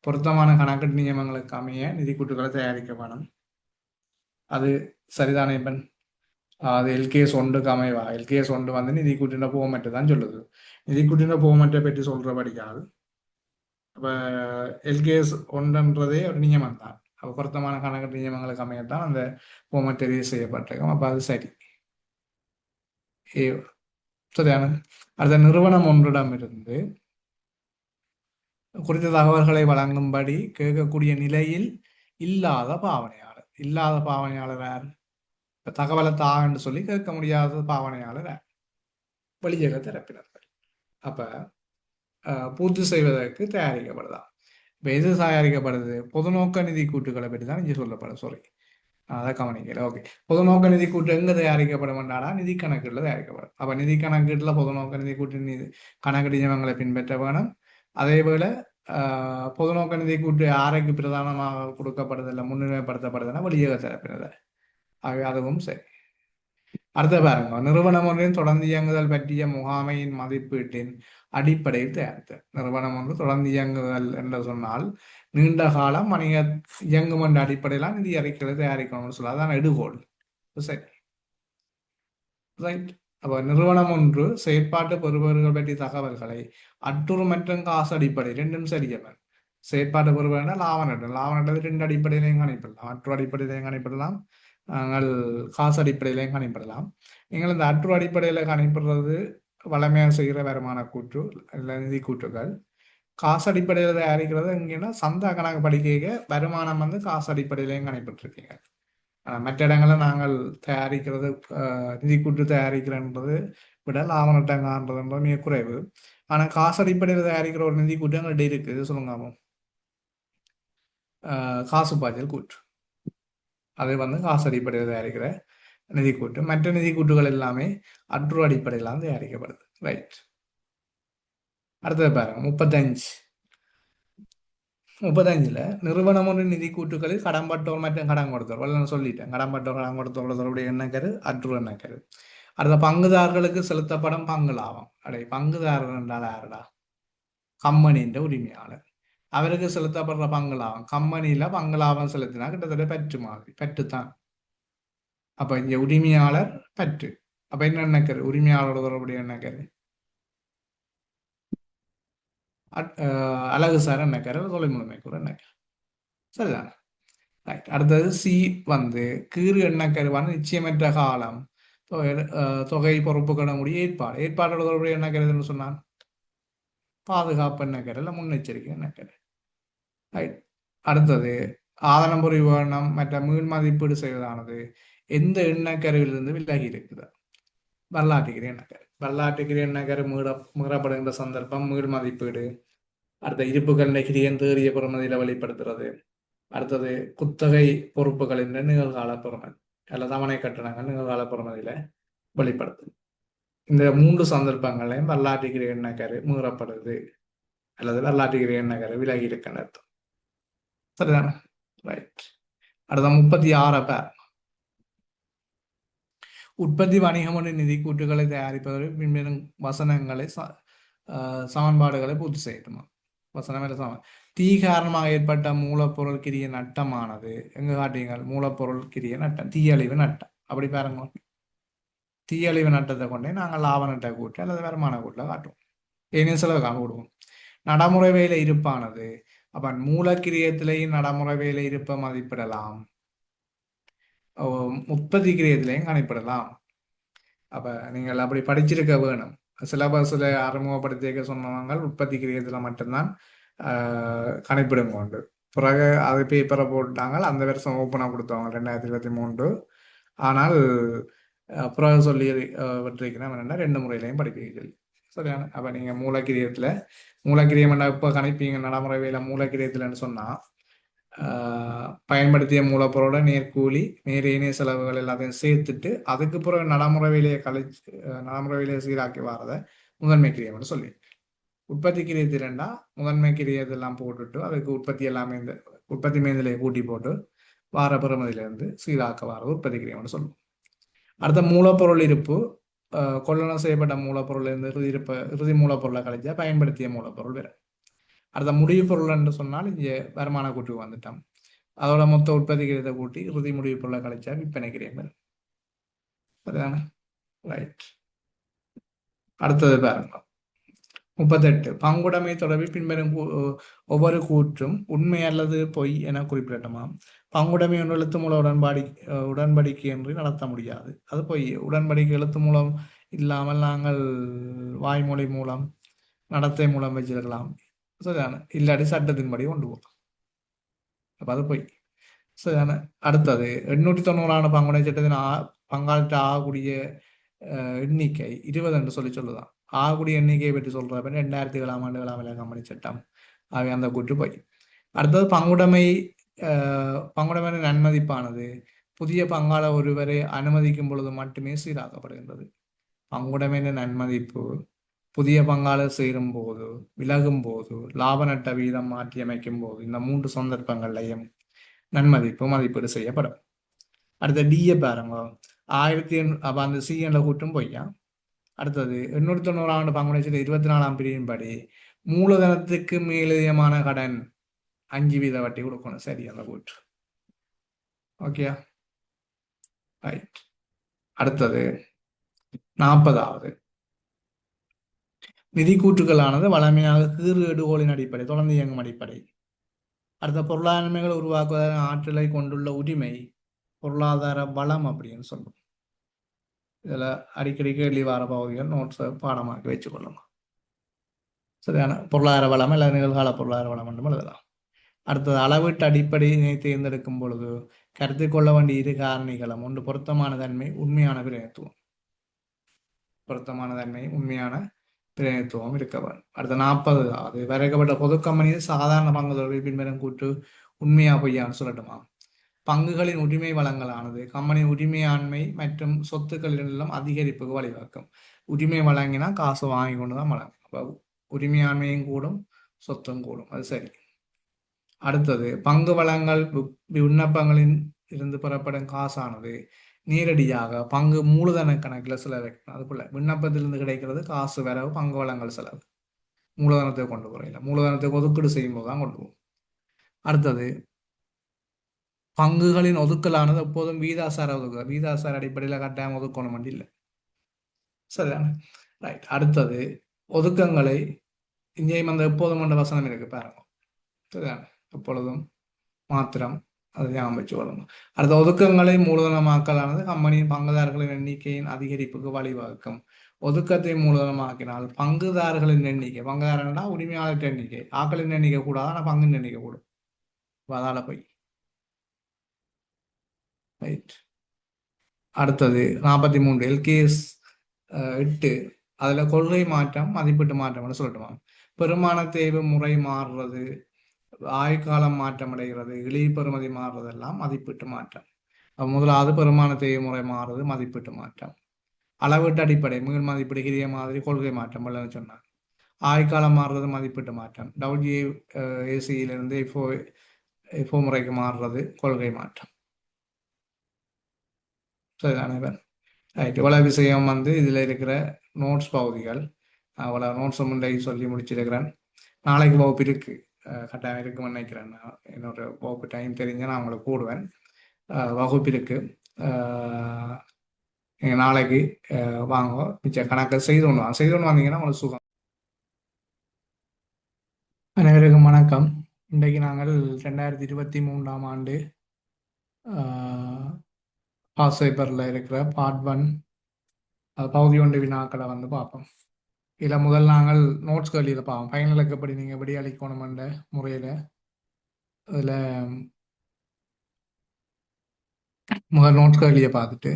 பொருத்தமான கணக்கீட்டு நியமங்களுக்கு அமைய நிதி கூட்டுகளை தயாரிக்கப்படும். அது சரிதானே இப்ப அது எல்கேஎஸ் ஒன்றுக்கு அமைவா எல்கேஎஸ் ஒன்று வந்து நிதி கூட்டின போமட்டு தான் சொல்லுது நிதி கூட்டின போமட்டை பற்றி சொல்றபடியால் அப்ப எல்கேஎஸ் ஒன்றுன்றதே ஒரு நியமம் தான் அப்ப பொருத்தமான கணக்கு நியமங்களுக்கு அமையத்தான் அந்த போமட் தெரிவு செய்யப்பட்டிருக்கும் அப்ப அது சரி ஏ சரியான அடுத்த நிறுவனம் ஒன்றிடமிருந்து குறித்த தகவல்களை வழங்கும்படி கேட்கக்கூடிய நிலையில் இல்லாத பாவனையாளர் யார் இப்ப தகவலை தான்னு சொல்லி கேட்க முடியாத பாவனையாளர் யார் வெளியக தரப்பினர்கள் அப்ப பூர்த்தி செய்வதற்கு தயாரிக்கப்படுதான் இப்ப எது தயாரிக்கப்படுது பொதுநோக்க நிதி கூட்டுகளை பற்றி தான் இங்கே சொல்லப்படும் சாரி அதை கவனிக்கல ஓகே பொதுநோக்க நிதி கூட்டு எங்க தயாரிக்கப்படும் என்றாடா நிதி கணக்கீடுல தயாரிக்கப்படும் அப்ப நிதி கணக்கீட்டுல பொதுநோக்க நிதி கூட்டு நிதி கணக்கு நியமங்களை பின்பற்ற வேணும் அதே போல பொதுநோக்க நிதி கூட்டு யாருக்கு பிரதானமாக கொடுக்கப்படுதில்லை முன்னுரிமைப்படுத்தப்படுதுன்னா வெளியக தரப்பினர் ஆகவே அதுவும் சரி அடுத்த பாருங்க நிறுவனம் ஒன்றின் தொடர்ந்து இயங்குதல் பற்றிய முகாமையின் மதிப்பீட்டின் அடிப்படையில் தயாரித்தல் நிறுவனம் ஒன்று தொடர்ந்து இயங்குதல் என்று சொன்னால் நீண்ட காலம் வணிக இயங்கும் என்ற அடிப்படையிலாம் நிதி அறிக்கைகளை தயாரிக்கணும்னு சொல்ல அதான் எடுகோள் சரி ரைட் அப்போ நிறுவனம் ஒன்று செயற்பாட்டு பெறுபவர்கள் பற்றிய தகவல்களை அட்டுறு மற்றும் காசு அடிப்படை ரெண்டும் சரியவன் செயற்பாட்டு பெறுபவர்னா லாப நட்டம் ரெண்டு அடிப்படையிலையும் கணிப்பிடலாம் அற்று அடிப்படையிலையும் கணிப்பிடலாம் நாங்கள் காசு அடிப்படையிலையும் கணிப்பிடலாம் நீங்கள் இந்த அற்று அடிப்படையில் கணிப்பிடுறது வளமையாக செய்கிற வருமான கூற்று இல்லை நிதி கூற்றுகள் காசு அடிப்படையில் தயாரிக்கிறது எங்கன்னா சந்தா கணக்கு படிக்க வருமானம் வந்து காசு அடிப்படையிலையும் கணிப்பிட்டுருக்கீங்க மற்ற இடங்களில் நாங்கள் தயாரிக்கிறது நிதி கூட்டு தயாரிக்கிறன்றது விட லாப நட்டம் காண்றதுன்றது மிக குறைவு ஆனால் காசு அடிப்படையில் தயாரிக்கிற ஒரு நிதி கூட்டு எங்கள்கிட்ட இருக்குது சொல்லுங்க காசு பாய்ச்சல் கூற்று அது வந்து காசு அடிப்படையில் தயாரிக்கிற நிதி கூட்டு மற்ற நிதி கூட்டுகள் எல்லாமே அற்று அடிப்படையிலாம் தயாரிக்கப்படுது ரைட் அடுத்தது பாருங்க 35 நிறுவனம் ஒன்று நிதி கூட்டுகளில் கடன்பட்டோர் மற்றும் கடன் கொடுத்தோர் நான் சொல்லிட்டேன் கடன்பட்டோர் கடன் கொடுத்தோர்களுடைய எண்ணக்கரு அற்று எண்ணக்கரு அடுத்த பங்குதாரர்களுக்கு செலுத்தப்படும் பங்கு லாபம் பங்குதாரர் என்றால் யாருடா கம்பெனின்ற உரிமையாளர் அவருக்கு செலுத்தப்படுற பங்கு லாபம் கம்பெனியில பங்கு லாபம் செலுத்தினா கிட்டத்தட்ட பற்று மாதிரி பற்றுத்தான் அப்ப இங்க உரிமையாளர் பற்று அப்ப என்ன எண்ணக்கரு உரிமையாளர் தொடர்புடைய எண்ணக்கரு அழகு சார் எண்ணக்கரு தொழில் முழுமைக்குற எண்ணக்கரு சரிதானே ரைட் அடுத்தது சி வந்து கீறு எண்ணக்கருவான நிச்சயமற்ற காலம் தொகை பொறுப்புகளை முடிய ஏற்பாடு தொடர்புடைய எண்ணக்கருதுன்னு சொன்னான் பாதுகாப்பு எண்ணக்கரு இல்லை முன்னெச்சரிக்கை எண்ணக்கரு ரைட் அடுத்தது ஆதன பரிவர்த்தனம் மற்ற மீள் மதிப்பீடு செய்வதானது எந்த எண்ணக்கருவிலிருந்து விலகி இருக்குது வரலாற்றுக்கிற எண்ணக்கரு மீறப்படுகின்ற சந்தர்ப்பம் மீள் மதிப்பீடு அடுத்த இருப்புகள் நெகிரியன் தேறிய பெறுமதியில வெளிப்படுத்துறது அடுத்தது குத்தகை பொறுப்புகளின் நிகழ்கால பெறுமதி அல்ல தவணை கட்டணங்கள் நிகழ்கால பெறுமதியில வெளிப்படுத்தும் இந்த 3 சந்தர்ப்பங்களையும் வரலாற்றுக்கிற எண்ணக்கரு மீறப்படுது அல்லது வரலாற்றுக்கிற எண்ணக்கரு விலகி இருக்குன்னு அர்த்தம் சரிதானே ரைட் அடுத்த 36 பேர் உற்பத்தி வணிகம் மற்றும் நிதி கூட்டுகளை தயாரிப்பவர் பின்வரும் வசனங்களை சமன்பாடுகளை பூர்த்தி செய்யணுமா வசனம் தீ காரணமாக ஏற்பட்ட மூலப்பொருள் கிரிய நட்டமானது எங்க காட்டுங்க மூலப்பொருள் கிரிய நட்டம் தீயழிவு நட்டம் அப்படி பாருங்க தீயழிவு நட்டத்தை கொண்டே நாங்கள் லாப நட்டை கூட்டு அல்லது வருமான கூட்டில் காட்டுவோம் ஏனையும் செலவு காண விடுவோம் நடைமுறை வேலை இருப்பானது அப்ப மூலக்கிரியத்திலையும் நடைமுறை வேலை இருப்ப மதிப்பிடலாம் உற்பத்தி கிரியத்திலையும் கணிப்பிடலாம் அப்ப நீங்கள் அப்படி படிச்சிருக்க வேணும் சிலபஸ்ல அறிமுகப்படுத்திய சொன்னவங்க உற்பத்தி கிரியத்துல மட்டும்தான் கணிப்பிடுங்க உண்டு பிறகு அது பேப்பரை போட்டாங்க அந்த வருஷம் ஓப்பனாக கொடுத்தவங்க 2023 ஆனால் பிறகு சொல்லி விட்டுருக்கிறேன் என்னென்னா 2 முறையிலையும் படிப்பீங்க சொல்லி சரியான அப்போ நீங்கள் மூலக்கிரியம் இப்போ கணிப்பீங்க நடைமுறை வேலை மூலக்கிரியத்தில்னு சொன்னால் பயன்படுத்திய மூலப்பொருளோட நேர்கூலி நேரேனைய செலவுகள் எல்லாத்தையும் சேர்த்துட்டு அதுக்கு பிறகு நடைமுறை வேலையை சீராக்கி வரதை முதன்மை கிரியம்னு சொல்லி உற்பத்தி கிரியத்தில்னா முதன்மை கிரியத்தெல்லாம் போட்டுட்டு அதுக்கு உற்பத்தி எல்லாமே இந்த உற்பத்தி மேதிலையை கூட்டி போட்டு வார பெறுமதியிலிருந்து சீராக்க வாரது உற்பத்தி கிரியம்னு சொல்லுவோம் அடுத்த மூலப்பொருள் இருப்பு கொள்ளளவு செய்யப்பட்ட மூலப்பொருள் இருந்து இறுதி மூலப்பொருளை கழிச்சா பயன்படுத்திய மூலப்பொருள் வேறு அடுத்த முடிவு பொருள் என்று சொன்னால் இங்கே வருமான கூட்டுக்கு வந்துட்டோம் அதோட மொத்த உற்பத்தி கிரீதத்தை கூட்டி இறுதி முடிவு பொருளை கழிச்சா விற்பனை கிரயம் வரும். சரிதானே? ரைட். அடுத்தது பாருங்க. 38. பங்குடைமை தொடர்பில் பின்வரும் ஒவ்வொரு கூற்றும் உண்மை அல்லது பொய் என குறிப்பிடட்டுமா? பங்குடைமை ஒன்று எழுத்து மூல உடன்படிக்கை என்று நடத்த முடியாது. அது பொய். உடன்படிக்கை எழுத்து மூலம் இல்லாமல் நாங்கள் வாய்மொழி மூலம் நடத்தை மூலம் வச்சிருக்கலாம். சரிதானே? இல்லாட்டி சட்டத்தின்படி கொண்டு போகலாம். அப்ப அது பொய். சரிதானே? அடுத்தது 890 பங்குடை சட்டத்தின் பங்காளிட்ட ஆகக்கூடிய எண்ணிக்கை 20 என்று சொல்லுதான். ஆகக்கூடிய எண்ணிக்கையை பற்றி சொல்றப்ப 2007 விலை கம்பெனி சட்டம். அவை அந்த கூற்று போய். அடுத்தது பங்குடைமையின் நன்மதிப்பானது புதிய பங்காளர் ஒருவரை அனுமதிக்கும் பொழுது மட்டுமே சீராக்கப்படுகின்றது. பங்குடைமையின் நன்மதிப்பு புதிய பங்காளர் சேரும் போது, விலகும் போது, லாப நட்ட வீதம் மாற்றி அமைக்கும் போது, இந்த 3 சந்தர்ப்பங்களையும் நன்மதிப்பு மதிப்பீடு செய்யப்படும். அடுத்த டிஏ பாருங்க. 1000 அப்ப அந்த சி என்ற கூட்டும் பொய்யா. அடுத்தது 890 பங்குடைச்சல் 24 பிரிவின்படி மூலதனத்துக்கு மேலதிகமான கடன் 5% வட்டி கொடுக்கணும். சரி, அந்த கூற்று ஓகேயா. ரைட். அடுத்தது 40வது நிதி கூற்றுக்களானது வளமையாக கீறு எடுகோளின் அடிப்படை தொடர்ந்து இயங்கும் அடிப்படை. அடுத்த பொருளாதாரங்கள் உருவாக்குவதன் ஆற்றலை கொண்டுள்ள உரிமை பொருளாதார வளம் அப்படின்னு சொல்லுவோம். இதுல அடிக்கடி கேள்வி வார பகுதிகள் நோட்ஸை பாடமாக்கி வச்சுக்கொள்ளணும். சரியான பொருளாதார வளம் அல்லது நிகழ்கால பொருளாதார வளம் என்றும் எழுதலாம். அடுத்தது அளவீட்டு அடிப்படையினை தேர்ந்தெடுக்கும் பொழுது கருத்தில் கொள்ள வேண்டிய 2 காரணிகளும். ஒன்று பொருத்தமான தன்மை, உண்மையான பிரதிநிதித்துவம். பொருத்தமான தன்மை, உண்மையான பிரதிநிதித்துவம் இருக்க வேண்டும். அடுத்த 40வது வரைக்கப்பட்ட பொது கம்பெனியில் சாதாரண பங்கு தொடர்பில் பின்வரும் கூற்று உண்மையா பொய்யான்னு சொல்லட்டுமா? பங்குகளின் உரிமை வழங்கலானது கம்பெனியின் உரிமையாண்மை மற்றும் சொத்துக்களிடம் அதிகரிப்புக்கு வழிவகுக்கும். உரிமை வழங்கினா காசு வாங்கி கொண்டுதான் வழங்கும். அப்ப உரிமையாண்மையும் கூடும், சொத்தும் கூடும். அது சரி. அடுத்தது பங்கு வளங்கள் விண்ணப்பங்களின் இருந்து பெறப்படும் காசானது நேரடியாக பங்கு மூலதன கணக்கில் செலவழிக்கணும். அதுக்குள்ள விண்ணப்பத்திலிருந்து கிடைக்கிறது காசு வரவு, பங்கு வளங்கள் செலவு. மூலதனத்தை கொண்டு போறையில மூலதனத்தை ஒதுக்கீடு செய்யும் போது தான் கொண்டு போகும். அடுத்தது பங்குகளின் ஒதுக்கலானது எப்போதும் வீதாசார வீதாசார அடிப்படையில் கட்டாயம் ஒதுக்கணும் இல்லை. சரிதானே? ரைட். அடுத்தது ஒதுக்கங்களை இங்கேயும் அந்த எப்போதும் என்ற வசனம் இருக்கு பாருங்க. சரிதானே? எப்பொழுதும் மாத்திரம் அதை ஞாபகம் வச்சு கொள்ளணும். அடுத்த ஒதுக்கங்களை மூலதனமாக்கலானது கம்பெனியின் பங்குதாரர்களின் எண்ணிக்கையின் அதிகரிப்புக்கு வழிவகுக்கும். ஒதுக்கத்தை மூலதனமாக்கினால் பங்குதாரர்களின் எண்ணிக்கை, பங்குதாரர்கள்னா உரிமையாளர் எண்ணிக்கை, ஆக்களின் எண்ணிக்கை கூடாது, ஆனால் பங்கின் எண்ணிக்கை கூடும். அதால போய் ரைட். அடுத்தது 43 எல்கேஎஸ் 8 அதுல கொள்கை மாற்றம் மதிப்பீட்டு மாற்றம்னு சொல்லட்டுமா? பெருமான தேவை முறை மாறுறது, ஆயுட்காலம் மாற்றம் அடைகிறது, இழி பெறுமதி மாறுறதெல்லாம் மதிப்பீட்டு மாற்றம். முதலாவது பெருமான தேவை முறை மாறுறது மதிப்பீட்டு மாற்றம். அளவீட்டு அடிப்படை மீள் மதிப்பீடு கிரிய மாதிரி கொள்கை மாற்றம் இல்லைன்னு சொன்னாங்க. ஆயுட்காலம் மாறுறது மதிப்பீட்டு மாற்றம். WACயிலிருந்து FO முறைக்கு மாறுறது கொள்கை மாற்றம். சரிதானே? ரைட். இவ்வளவு விஷயம் இதுல இருக்கிற நோட்ஸ் பகுதிகள். அவ்வளோ நோட்ஸ் முன்னாடி சொல்லி முடிச்சிருக்கிறேன். நாளைக்கு வகுப்பு இருக்கு, கட்டாயம் இருக்குன்னு நினைக்கிறேன். என்னோட வகுப்பு டைம் தெரிஞ்சா நான் உங்களுக்கு கூடுவேன். வகுப்பு இருக்கு. நீங்கள் நாளைக்கு வாங்க, மிச்ச கணக்கை செய்து கொண்டு வந்தீங்கன்னா உங்களுக்கு சுகம். அனைவருக்கும் வணக்கம். இன்றைக்கு நாங்கள் 2023 ஆண்டு பாஸ் பேப்பரில் இருக்கிற பார்ட் 1 பகுதி 1 வினாக்களை பார்ப்போம். இதில் முதல் நாங்கள் நோட்ஸ் எழுதியில் பார்ப்போம். ஃபைனலுக்கு எப்படி நீங்கள் எப்படி அளிக்கணுமென்ற முறையில் அதில் முதல் நோட்ஸ் எழுதியை பார்த்துட்டு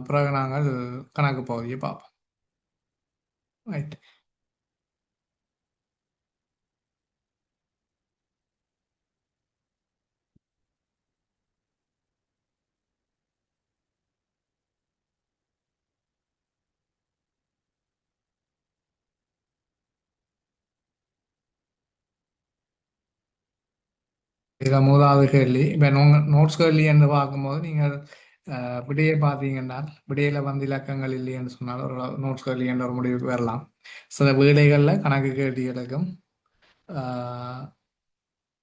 பிறகு நாங்கள் கணக்கு பகுதியை பார்ப்போம். ரைட். இதில் முதலாவது கேள்வி. இப்போ நோட்ஸ் கேள்வி என்று பார்க்கும்போது நீங்கள் விடையை பார்த்தீங்கன்னா விடையில் இலக்கங்கள் இல்லைன்னு சொன்னால் ஒரு நோட்ஸ் கேள்வி என்ற ஒரு முடிவுக்கு வரலாம். சில வேலைகளில் கணக்கு கேள்விகளுக்கும்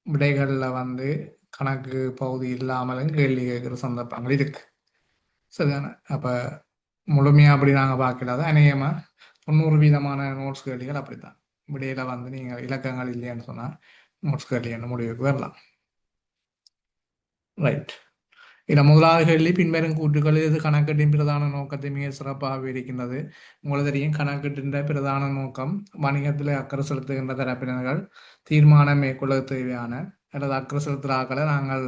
விடைகளில் கணக்கு பகுதி இல்லாமலும் கேள்வி கேட்குற சந்தர்ப்பங்கள் இருக்கு. சரிதானே? அப்போ முழுமையாக அப்படி நாங்கள் பார்க்கலாத அநேகமாக 90% நோட்ஸ் கேள்விகள் அப்படித்தான். விடையில வந்து நீங்கள் இலக்கங்கள் இல்லைன்னு சொன்னால் நோட்ஸ் கேள்வின்னு முடிவுக்கு வரலாம். ரைட். இதில் முதலாவது கேள்வி பின்வரும் கூற்றுக்கள் இது கணக்கீட்டின் பிரதான நோக்கத்தை மிக சிறப்பாக இருக்கின்றது. உங்களுக்கு தெரியும் கணக்கீட்டின் பிரதான நோக்கம் வணிகத்தில் அக்கறை செலுத்துகின்ற தரப்பினர்கள் தீர்மானம் மேற்கொள்ள தேவையான அல்லது அக்கறை செலுத்துகிற ஆக்களை நாங்கள்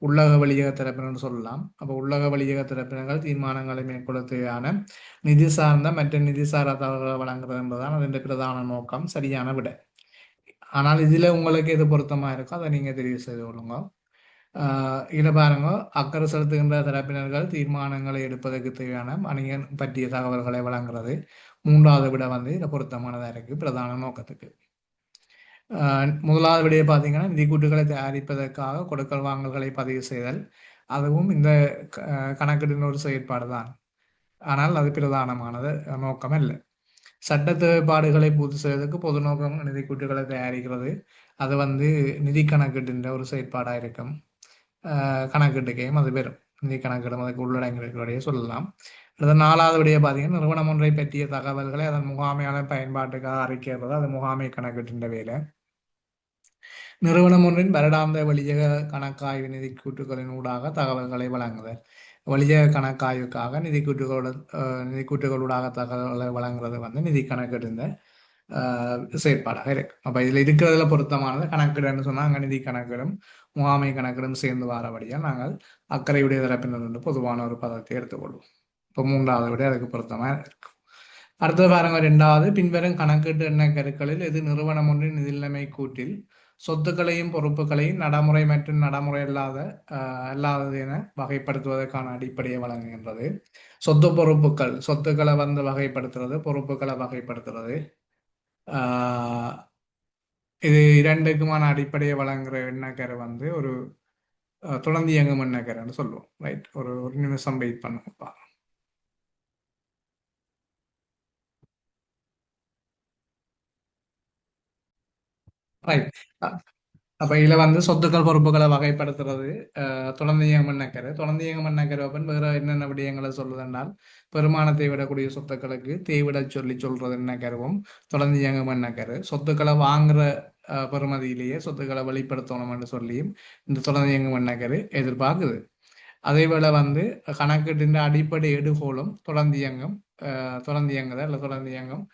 உள்ளக வழியக தரப்பினர் சொல்லலாம். அப்போ உள்ளக வழியக தரப்பினர்கள் தீர்மானங்களை மேற்கொள்ள தேவையான நிதி சார்ந்த மற்ற நிதி சாரா தகவல்களை வழங்குறது என்பதுதான் அதன் பிரதான நோக்கம். சரியான விட. ஆனால் இதில் உங்களுக்கு எது பொருத்தமாக இருக்கோ அதை நீங்கள் தெரிவு செய்து கொள்ளுங்க. இதில் பாருங்க அக்கறை செலுத்துகின்ற தரப்பினர்கள் தீர்மானங்களை எடுப்பதற்கு தேவையான வணிகம் பற்றிய தகவல்களை வழங்குறது மூன்றாவது விட வந்து இதில் பொருத்தமானதாக இருக்குது பிரதான நோக்கத்துக்கு. முதலாவது விடையை பார்த்தீங்கன்னா நிதிக்கூட்டுகளை தயாரிப்பதற்காக கொடுக்கல் வாங்கல்களை பதிவு செய்தல், அதுவும் இந்த கணக்கெடுன ஒரு செயற்பாடு தான். ஆனால் அது பிரதானமானது நோக்கம் இல்லை. சட்ட தேவைப்பாடுகளை பூர்த்தி செய்வதற்கு பொது நோக்கம் நிதிக்கூட்டுகளை தயாரிக்கிறது, அது வந்து நிதி கணக்கீட்டின் ஒரு செயற்பாடாக இருக்கும். கணக்கீட்டுக்கையும் அது பெறும் நிதி கணக்கீடும் அதுக்கு உள்ளடங்கிய சொல்லலாம். அல்லது நாலாவது விடையை பார்த்தீங்கன்னா நிறுவனம் ஒன்றை பற்றிய தகவல்களை அதன் முகாமையாளர் பயன்பாட்டுக்காக அறிக்கைறது, அது முகாமை கணக்கீட்டின் வேலை. நிறுவனம் ஒன்றின் வருடாந்த வழியக கணக்காய்வு நிதி கூட்டுகளின் ஊடாக தகவல்களை வழங்குதல், வழியக கணக்காய்வுக்காக நிதிக்கூட்டுகளூடாக தகவல்களை வழங்குறது வந்து நிதி கணக்கெடுந்த செயற்பாடாக இருக்கு. அப்போ இதில் இருக்கிறதுல பொருத்தமானது கணக்கெடுன்னு சொன்னால் அங்கே நிதி கணக்கெடும் முகாமை கணக்கெடும் சேர்ந்து வாரபடியாக நாங்கள் அக்கறையுடைய தரப்பினர் என்று பொதுவான ஒரு பதத்தை எடுத்துக்கொள்வோம். இப்போ மூன்றாவது விட அதுக்கு பொருத்தமாக இருக்கும். அடுத்தது பாருங்க ரெண்டாவது பின்வரும் கணக்கீட்டு எண்ணெய் கருக்களில் இது நிறுவனம் ஒன்றின் நிதிநிலைமை கூட்டில் சொத்துக்களையும் பொறுப்புகளையும் நடைமுறை மற்றும் நடைமுறை அல்லாதது என வகைப்படுத்துவதற்கான அடிப்படையை வழங்குகின்றது. சொத்து பொறுப்புகள் சொத்துக்களை வந்து வகைப்படுத்துறது, பொறுப்புகளை வகைப்படுத்துறது. இது இரண்டுக்குமான அடிப்படையை வழங்குற எண்ணக்கரை வந்து ஒரு தொடர்ந்து இயங்கும் எண்ணக்கரைன்னு சொல்லுவோம். ரைட். ஒரு நிமிஷம் வெயிட் பண்ணுங்கப்பா. ரைட். அப்போ இதில் வந்து சொத்துக்கள் பொறுப்புகளை வகைப்படுத்துறது தொடர்ந்து இயங்கும் நக்கரை. தொடர்ந்து இயங்கும் நக்கரை அப்பன் வேறு என்னென்ன விடயங்களை சொல்லுதுன்னால் பெருமானத்தை விடக்கூடிய சொத்துக்களுக்கு தேவிட சொல்றது நக்கருவும் தொடர்ந்து இயங்கும் நக்கரு. சொத்துக்களை வாங்குற பெறுமதியிலேயே சொத்துக்களை வெளிப்படுத்தணும்னு சொல்லியும் இந்த தொடர்ந்து இயங்கும் நக்கரு எதிர்பார்க்குது. அதே வேளை வந்து கணக்கீட்டின் அடிப்படை எடுகோலும் தொடர்ந்து இயங்குதல் இல்லை தொடர்ந்து இயங்கும்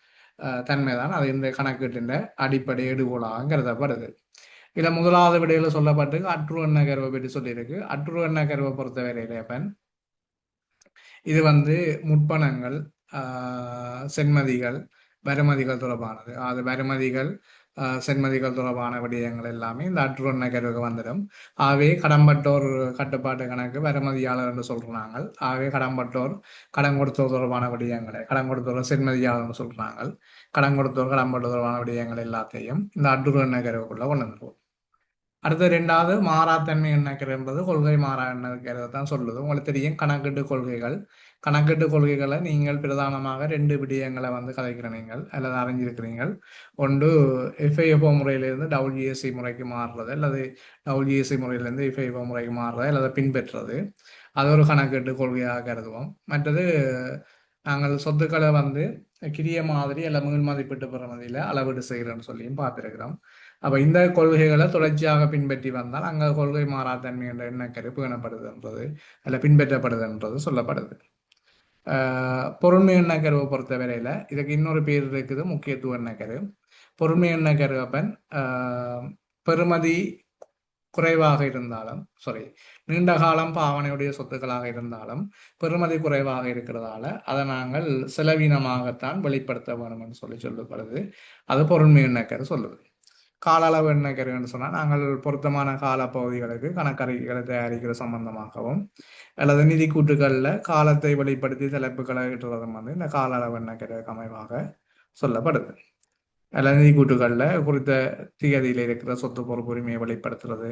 தன்மைதான் அது இந்த கணக்கீட்டின் அடிப்படை எடுகோலாக கருதப்படுது. இதில் முதலாவது விடையில சொல்லப்பட்டு அற்று எண்ண கருவை பற்றி சொல்லியிருக்கு. அற்று எண்ண கருவை பொறுத்தவரையில அப்பன் இது வந்து முற்பணங்கள், சென்மதிகள், வருமதிகள் தொடர்பானது. அது வருமதிகள், சென்மதிகள் தொடர்பான விடயங்கள் எல்லாமே இந்த அற்று எண்ண கருவுக்கு வந்துடும். ஆகவே கடம்பட்டோர் கட்டுப்பாட்டு கணக்கு வருமதியாளர் என்று சொல்றாங்க. ஆகவே கடம்பட்டோர் கடன் கொடுத்தோர் தொடர்பான விடயங்களை கடன் கொடுத்தோர் சென்மதியாளர்னு சொல்றாங்க. கடன் கொடுத்தோர் கடம்பட்டோர் தொடர்பான விடயங்கள் எல்லாத்தையும் இந்த அற்று எண்ண கருவுக்குள்ள கொண்டு வந்துருவோம். அடுத்த ரெண்டாவது மாறாத்தன்மை எண்ணக்கரு என்பது கொள்கை மாறா எண்ணக்கரை தான் சொல்லுது. உங்களுக்கு தெரியும் கணக்கீட்டு கொள்கைகள். கணக்கீட்டு கொள்கைகளை நீங்கள் பிரதானமாக ரெண்டு விடயங்களை வந்து கதைக்கிறீங்கள் அல்லது அறிஞ்சிருக்கிறீங்கள். ஒன்று எஃப்ஐஎஃப்ஓ முறையிலிருந்து டபிள்யூஎஸ்சி முறைக்கு மாறுறது, அல்லது டபிள்யூஎஸ்சி முறையிலிருந்து எஃப்ஐஎஃப்ஓ முறைக்கு மாறுறது அல்லது பின்பற்றுறது. அது ஒரு கணக்கீட்டு கொள்கையாக கருதுவோம். மற்றது நாங்கள் சொத்துக்களை வந்து கிரிய மாதிரி அல்ல மீள் மதிப்பீட்டு பெறுமதியில் அளவீடு செய்கிறோன்னு சொல்லியும் பார்த்துருக்கிறோம். அப்போ இந்த கொள்கைகளை தொடர்ச்சியாக பின்பற்றி வந்தால் அங்கே கொள்கை மாறாத்தன்மை என்ற எண்ணக்கரு பேணப்படுதுன்றது அல்ல பின்பற்றப்படுதுன்றது சொல்லப்படுது. பொருண்மை எண்ணக்கருவை பொறுத்தவரையில் இதுக்கு இன்னொரு பேர் இருக்குது, முக்கியத்துவ எண்ணக்கரு. பொருண்மை எண்ணக்கரு அப்பன் பெறுமதி குறைவாக இருந்தாலும் நீண்ட காலம் பாவனையுடைய சொத்துக்களாக இருந்தாலும் பெறுமதி குறைவாக இருக்கிறதால அதை நாங்கள் செலவீனமாகத்தான் வெளிப்படுத்த வேணும்னு சொல்லப்படுது. அது பொருண்மை எண்ணக்கரு சொல்லுது. கால அளவு எண்ணக்கருன்னு சொன்னால் நாங்கள் பொருத்தமான காலப்பகுதிகளுக்கு கணக்கறிக்கைகளை தயாரிக்கிற சம்பந்தமாகவும் அல்லது நிதி கூட்டுகளில் காலத்தை வெளிப்படுத்தி தலைப்புகளை இடுறதும் வந்து இந்த கால அளவு எண்ணக்கருக்கு அமைவாக சொல்லப்படுது. அல்லது நிதி கூட்டுகளில் குறித்த திகதியில் இருக்கிற சொத்து பொறுப்பு உரிமையை வெளிப்படுத்துறது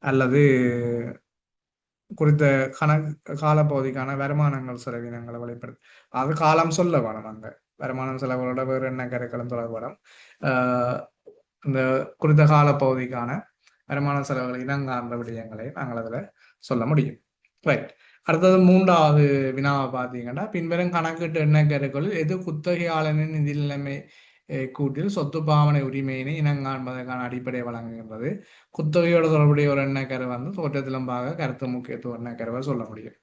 அல்லது குறித்த காலப்பகுதிக்கான வருமானங்கள் செலவினங்களை வெளிப்படுத்து அது காலம் சொல்ல வேணும். அங்கே வருமானம் செலவுகளோட வேறு என்ன கருக்களும் தொடர்படும் இந்த குறித்த காலப்பகுதிக்கான வருமான செலவுகளை இனங்காண்ற விடயங்களை நாங்கள் அதில் சொல்ல முடியும். ரைட். அடுத்தது மூன்றாவது வினாவை பார்த்தீங்கன்னா, பின்வரும் கணக்கீட்டு எண்ணக்கருக்களில் எது குத்தகையாளனின் நிதி நிலைமை கூட்டில் சொத்து பாவனை உரிமையினை இனங்காண்பதற்கான அடிப்படை வழங்குகின்றது. குத்தகையோட தொடர்புடைய ஒரு எண்ணக்கரு வந்து தோற்றத்திலம்பாக கருத்து முக்கியத்துவ எண்ணக்கருவை சொல்ல முடியும்.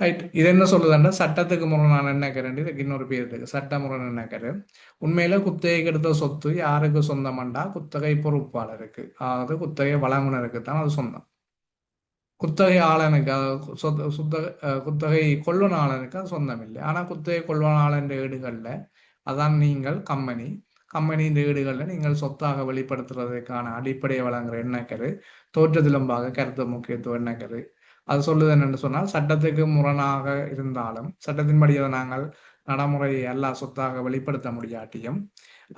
ரைட். இது என்ன சொல்லுதுன்னா, சட்டத்துக்கு முரணான எண்ணக்கரு, இதுக்கு இன்னொரு பேர் இருக்கு, சட்டமுரண் எண்ணக்கரு. உண்மையில குத்தகைக்கு எடுத்த சொத்து யாருக்கு சொந்தமண்டா குத்தகை பொறுப்பாளருக்கு, அதாவது குத்தகை வழங்குனருக்கு தான் அது சொந்தம். குத்தகை ஆளனுக்கு, சொத்து சுத்த குத்தகை கொள்வனாளனுக்கு அது சொந்தம் இல்லை. ஆனால் குத்தகை கொள்வனாளன் வீடுகளில், அதான் நீங்கள் கம்பெனியின் வீடுகளில் நீங்கள் சொத்தாக வெளிப்படுத்துறதுக்கான அடிப்படையை வழங்குற எண்ணக்கரு தோற்றத்திலம்பாக கருத்து முக்கியத்துவ எண்ணக்கரு. அது சொல்லுது என்னென்னு சொன்னால், சட்டத்துக்கு முரணாக இருந்தாலும் சட்டத்தின்படி அதை நாங்கள் நடைமுறை எல்லா சொத்தாக வெளிப்படுத்த முடியாட்டியும்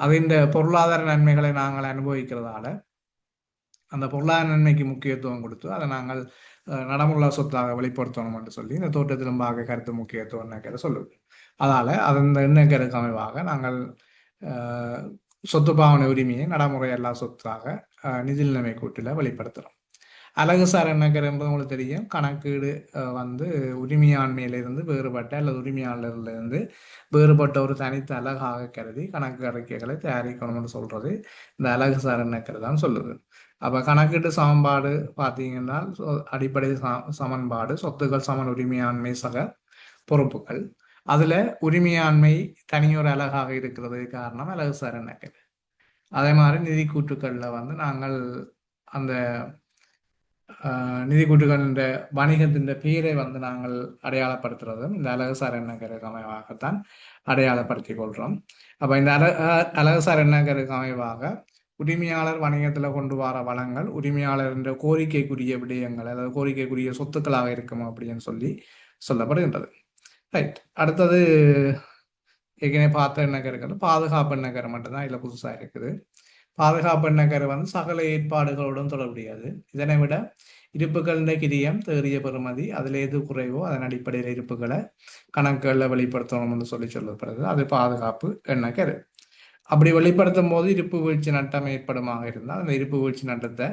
அதின் பொருளாதார நன்மைகளை நாங்கள் அனுபவிக்கிறதால அந்த பொருளாதார நன்மைக்கு முக்கியத்துவம் கொடுத்து அதை நாங்கள் நடைமுறை சொத்தாக வெளிப்படுத்தணும் என்று சொல்லி இந்த தோற்றத்திலும்பாக கருத்து முக்கியத்துவம் எண்ணக்கரு சொல்லுது. அதால அது இந்த எண்ணக்கருக்கு அமைவாக நாங்கள் சொத்து பாவனை உரிமையை நடைமுறை எல்லா சொத்தாக நிதி நிலைமை கூட்டில் வெளிப்படுத்துகிறோம். அழகுசார் எண்ணக்கரு என்பது உங்களுக்கு தெரியும். கணக்கீடு வந்து உரிமையாண்மையிலிருந்து வேறுபட்ட அல்லது உரிமையாளரிலிருந்து வேறுபட்ட ஒரு தனித்த அழகாக கருதி கணக்கு அறிக்கைகளை தயாரிக்கணும்னு சொல்றது இந்த அழகுசார் எண்ணக்கரு தான் சொல்லுது. அப்போ கணக்கீட்டு சமன்பாடு பார்த்தீங்கன்னா, அடிப்படை சமன்பாடு சொத்துக்கள் சமன் உரிமையாண்மை சக பொறுப்புகள். அதுல உரிமையாண்மை தனியொரு அழகாக இருக்கிறது காரணம் அழகுசார் எண்ணக்கரு. அதே மாதிரி நிதி கூட்டுக்கள்ல வந்து நாங்கள் அந்த நிதி கூட்டுகளின் வணிகத்தின் பெயரை வந்து நாங்கள் அடையாளப்படுத்துறதும் இந்த அழகுசார் எண்ணக்கருக்கு அமைவாகத்தான் அடையாளப்படுத்திக் கொள்கிறோம். அப்போ இந்த அழகுசார் எண்ணக்கருக்கு அமைவாக உரிமையாளர் வணிகத்தில் கொண்டு வர வளங்கள் உரிமையாளர் என்ற கோரிக்கைக்குரிய விடயங்கள், அதாவது கோரிக்கைக்குரிய சொத்துக்களாக இருக்கும் அப்படின்னு சொல்லி சொல்லப்படுகின்றது. ரைட். அடுத்தது ஏற்கனவே பார்த்த எண்ணக்கருக்கள் பாதுகாப்பு எண்ணக்கரு மட்டும்தான் இதில் புதுசாக இருக்குது. பாதுகாப்பு எண்ணக்கரு வந்து சகல ஏற்பாடுகளுடன் தொடர்புடையது. இதனை விட இருப்புகளின் கிரியம் தேறிய பெறுமதி அதில் எது குறைவோ அதன் அடிப்படையில் இருப்புகளை கணக்குகளில் வெளிப்படுத்தணும்னு சொல்லப்படுது. அது பாதுகாப்பு எண்ணக்கரு. அப்படி வெளிப்படுத்தும் போது இருப்பு வீழ்ச்சி நட்டம் ஏற்படுமாக இருந்தால் அந்த இருப்பு வீழ்ச்சி நட்டத்தை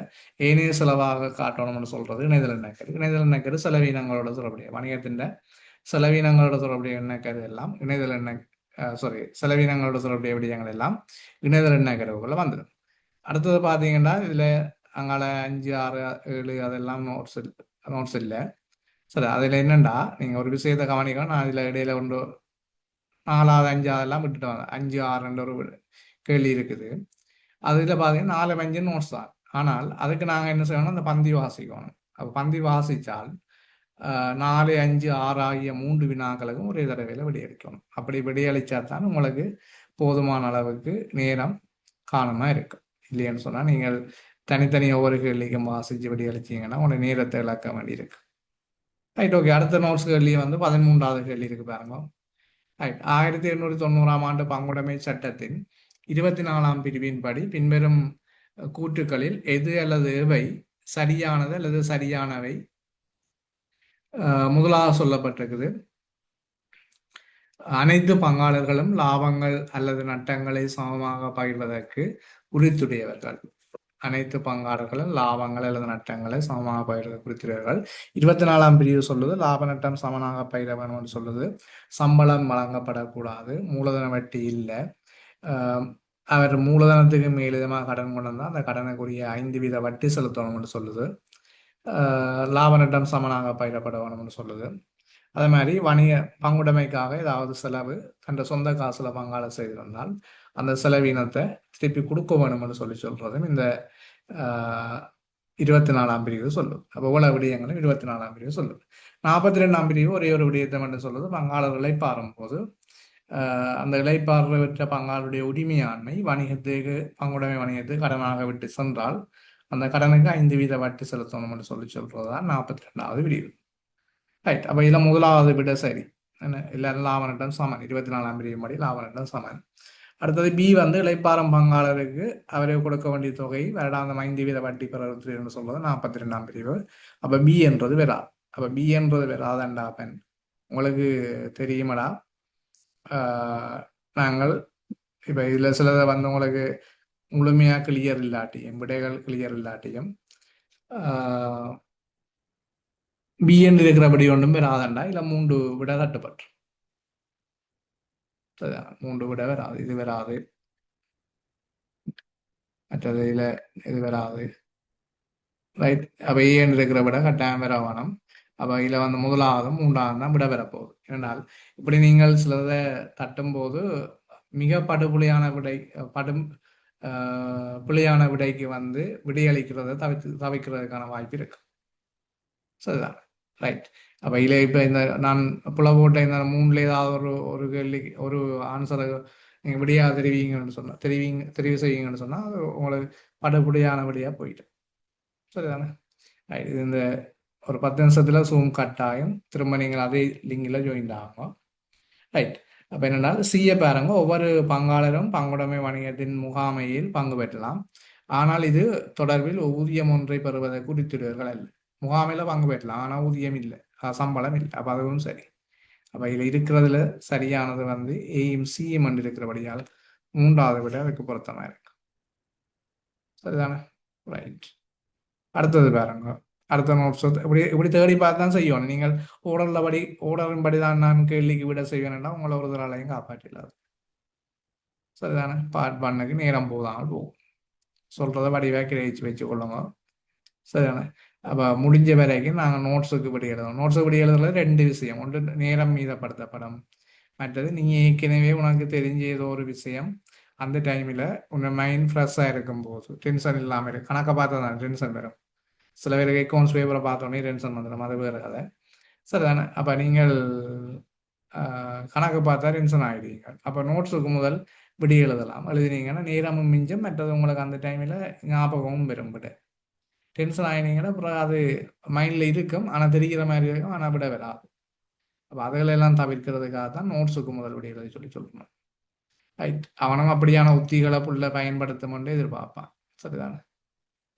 ஏனைய செலவாக காட்டணும்னு சொல்றது இணைதல் எண்ணக்கரு. இணைதல் எண்ணக்கரு செலவீனங்களோட தொடர்புடைய வணிகத்தின் செலவீனங்களோட தொடர்புடைய எண்ணக்கரு எல்லாம் செலவீனங்களோட தொடர்புடைய விடயங்கள் எல்லாம் இணைதல் எண்ணக்கருவுக்குள்ள வந்துடும். அடுத்தது பார்த்தீங்கன்னா இதுல அங்கால 5, 6, 7 அதெல்லாம் நோட்ஸ் இல்லை. சரி, அதில் என்னண்டா நீங்கள் ஒரு விஷயத்தை கவனிக்கணும். நான் இதில் இடையில 4, 5 அதெல்லாம் விட்டுட்டு வந்தேன். 5, 6 ஒரு கேள்வி இருக்குது. அதில் பார்த்தீங்கன்னா 4, 5 நோட்ஸ் தான். ஆனால் அதுக்கு நாங்கள் என்ன செய்யணும், அந்த பந்தி வாசிக்கணும். அப்போ பந்தி வாசித்தால் 4, 5, 6 ஆகிய 3 வினாக்களுக்கும் ஒரே தடவையில் விடையளிக்கணும். அப்படி விடையளித்தா தான் உங்களுக்கு போதுமான அளவுக்கு நேரம் காரணமாக இருக்கும். இல்லைன்னு சொன்னால் நீங்கள் தனித்தனி ஒவ்வொரு கேள்விக்கும் வாசித்து விடையளிச்சிங்கன்னா உங்களோட நேரத்தை இழக்க வேண்டியிருக்கு. ரைட். ஓகே. அடுத்த நோட்ஸ் கேள்வி வந்து 13வது கேள்வி இருக்கு பாருங்க. ரைட். 1890ஆம் ஆண்டு பங்குடைமை சட்டத்தின் 24ஆம் பிரிவின்படி பின்வரும் கூற்றுக்களில் எது அல்லது எவை சரியானது அல்லது சரியானவை? முதலாக சொல்லப்பட்டிருக்குது, அனைத்து பங்காளர்களும் லாபங்கள் அல்லது நட்டங்களை சமமாக பகிர்வதற்கு உரித்துடையவர்கள். அனைத்து பங்காளர்களும் லாபங்கள் அல்லது நட்டங்களை சமமாக பகிர்வது குறித்துடையவர்கள். 24ஆம் பிரிவு சொல்லுது லாப நட்டம் சமனாக பகிர வேணும்னு சொல்லுது. சம்பளம் வழங்கப்படக்கூடாது. மூலதன வட்டி இல்லை. அவர் மூலதனத்துக்கு மேலிதமாக கடன் கொண்டு வந்தால் அந்த கடனுக்குரிய 5% வட்டி செலுத்தணும்னு சொல்லுது. லாப நட்டம் சமனாக பகிரப்பட வேணும்னு சொல்லுது. அதே மாதிரி வணிக பங்குடைமைக்காக ஏதாவது செலவு தன் சொந்த காசுல பங்காள செய்திருந்தால் அந்த செலவினத்தை திருப்பி கொடுக்க வேணும்னு சொல்றதும் இந்த 24ஆம் பிரிவு சொல்லுது. அப்போ உள்ள விடயங்களும் 24ஆம் பிரிவு சொல்லுது. 42ஆம் பிரிவு ஒரே ஒரு விடயத்தை மட்டும் சொல்லுது, பங்காளர் இளைப்பாறும் போது அந்த இளைப்பாறுதல் பெற்ற பங்காளருடைய உரிமையாண்மை வணிகத்துக்கு பங்குடைமை வணிகத்துக்கு கடனாக விட்டு சென்றால் அந்த கடனுக்கு 5% வட்டி செலுத்தணும்னு சொல்றதுதான் 42வது பிரிவு. ரைட். அப்போ இதில் முதலாவது விட சரி, இல்லை லாப நட்டம் சமன். 24ஆம் பிரிவு படி லாப நட்டம் சமன். அடுத்தது பி வந்து இளைப்பாறும் பங்காளருக்கு அவரை கொடுக்க வேண்டிய தொகை வருடாந்தம் 5% வட்டி பெறுன்னு சொல்றது 42ஆம் பிரிவு. அப்போ பி என்றது வெறா. அப்போ பி என்றது வெறாதண்டா பெண் உங்களுக்கு தெரியுமடா. நாங்கள் இப்போ இதில் சிலதை வந்து உங்களுக்கு முழுமையாக கிளியர் இல்லாட்டியும் விடைகள் கிளியர் இல்லாட்டியும் பி என்று இருக்கிறபடி ஒன்றும் வராதண்டா இல்லை 3 விட தட்டுப்பட்டு. சரிதானே? 3 விட வராது, இது வராது, மற்றது இதில் இது வராது. ரைட். அப்போ ஏன்னு இருக்கிற விட கட்டாயம் வர வேணும். அப்போ இதில் வந்து முதலாவதும் மூன்றாவதும் தான் விட வரப்போகுது. ஏனால் இப்படி நீங்கள் சிலதை தட்டும்போது மிக படுபுலியான விடை, படும் பிழையான விடைக்கு வந்து விடையளிக்கிறத தவிர்க்கிறதுக்கான வாய்ப்பு இருக்கு. சரிதான். ரைட். அப்போ இதில் இப்போ இந்த நான் புல போட்ட இந்த 3ல ஏதாவது ஒரு ஒரு கேள்வி ஒரு ஆன்சரை நீங்கள் விடையா தெரிவிங்கன்னு சொன்னால் தெரிவு செய்வீங்கன்னு சொன்னால் அது உங்களுக்கு படுபுடியான விடையாக போயிட்டு. சரிதானே? ரைட். இது இந்த ஒரு 10 நிமிஷத்துல சூம் கட்டாயம் திரும்ப நீங்கள் அதே லிங்கில் ஜாயின் ஆகும். ரைட். அப்போ என்னென்னால் சிஏ பாருங்க, ஒவ்வொரு பங்காளரும் பங்குடைமை வணிகத்தின் முகாமையில் பங்கு பெற்றலாம். ஆனால் இது தொடர்பில் ஊதியம் ஒன்றை பெறுவதை குறித்திடுவர்கள் அல்ல. முகாமையில் பங்கு பெற்றலாம், ஆனால் ஊதியம் இல்லை, சம்பளம் இல்லை. அப்போ அதுவும் சரி. அப்போ இதில் இருக்கிறதுல சரியானது வந்து ஏயும் சிஎம் என்று இருக்கிறபடியால் 3வது விட அதுக்கு பொருத்தமாக இருக்கு. சரிதானே? ரைட். அடுத்தது பாருங்க. அடுத்த நோட்ஸ் இப்படி இப்படி தேடி பார்த்து தான் செய்யணும். நீங்கள் ஓடரின்படி தான் நான் கேள்விக்கு விட செய்வேன்னா உங்களை ஒரு தராலையும் காப்பாற்றிடாது. சரிதானே? பார்ட் 1க்கு நேரம் போதாமல் போகும். சொல்றதை வடிவாக கிரகிச்சு வச்சு கொள்ளுங்க. சரிதானே? அப்போ முடிஞ்ச வரைக்கும் நாங்கள் நோட்ஸுக்கு படி எழுதணும். நோட்ஸுக்கு படி எழுதுறது 2 விஷயம். ஒன்று நேரம் மீதப்படுத்தப்படும், மற்றது நீங்கள் ஏற்கனவே உனக்கு தெரிஞ்ச ஏதோ ஒரு விஷயம் அந்த டைமில் உங்கள் மைண்ட் ஃப்ரெஷ்ஷாக இருக்கும்போது டென்ஷன் இல்லாமல் இருக்கு. கணக்கை பார்த்தா தான் டென்ஷன் வரும். சில பேருக்கு அக்கௌண்ட்ஸ் பேப்பரை பார்த்தோன்னே டென்ஷன் வந்துடும், அது வேறு கதை. சரிதானே? அப்போ நீங்கள் கணக்கு பார்த்தா டென்ஷன் ஆகிடுவீங்க. அப்போ நோட்ஸுக்கு முதல் விடி எழுதலாம். எழுதினீங்கன்னா நேரமும் மிஞ்சும், மற்றது உங்களுக்கு அந்த டைமில் ஞாபகமும் வரும். விட டென்ஷன் ஆகினீங்கன்னா அப்புறம் அது மைண்டில் இருக்கும், ஆனால் தெரிகிற மாதிரி இருக்கும், ஆனால் விட வராது. அப்போ அதுகளெல்லாம் தவிர்க்கிறதுக்காக தான் நோட்ஸுக்கு முதல் விடி எழுதி சொல்லணும். ரைட். அவனும் அப்படியான உத்திகளை புள்ள பயன்படுத்தும் கொண்டு எதிர்பார்ப்பான். சரிதானே?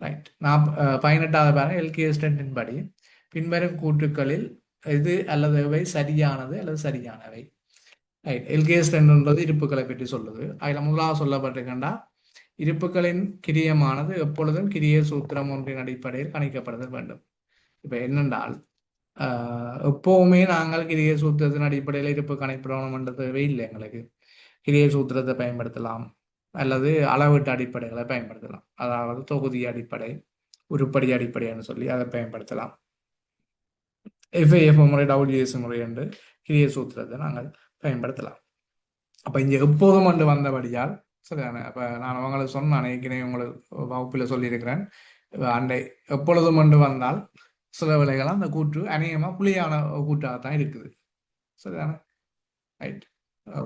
ரைட். நான் 18வது பாருங்க, எல்கேஎஸ் 10 படி பின்வரும் கூற்றுக்களில் இது அல்லது இவை சரியானது அல்லது சரியானவை. ரைட். எல்கேஎஸ் 10ன்றது இருப்புக்களை பற்றி சொல்லுது. அதில் முதலாவது சொல்லப்பட்டிருக்கண்டா, இருப்புக்களின் கிரியமானது எப்பொழுதும் கிரிய சூத்திரம் ஒன்றின் அடிப்படையில் கணிக்கப்படுதல் வேண்டும். இப்போ என்னென்றால் எப்போவுமே நாங்கள் கிரிய சூத்திரத்தின் அடிப்படையில் இருப்பு கணிப்பிடணும்ன்ற தேவை இல்லை எங்களுக்கு. கிரிய சூத்திரத்தை பயன்படுத்தலாம் அல்லது அளவீட்டு அடிப்படைகளை பயன்படுத்தலாம். அதாவது தொகுதி அடிப்படை, உருப்படி அடிப்படைன்னு சொல்லி அதை பயன்படுத்தலாம். எஃப்ஐஎஃப் முறை, டபிள்யூஎஸ் முறை என்று கிரிய சூத்திரத்தை நாங்கள் பயன்படுத்தலாம். அப்போ இங்கே எப்போதும் கொண்டு வந்தபடியால் சரிதானே? அப்போ நான் உங்களுக்கு சொன்னேன், ஏற்கனவே உங்களுக்கு வகுப்பில் சொல்லியிருக்கிறேன், அண்டை எப்பொழுதும் கொண்டு வந்தால் சில வேளைகள் அந்த கூற்று அநேகமாக புலியான கூற்றாகத்தான் இருக்குது. சரிதானே? ரைட்.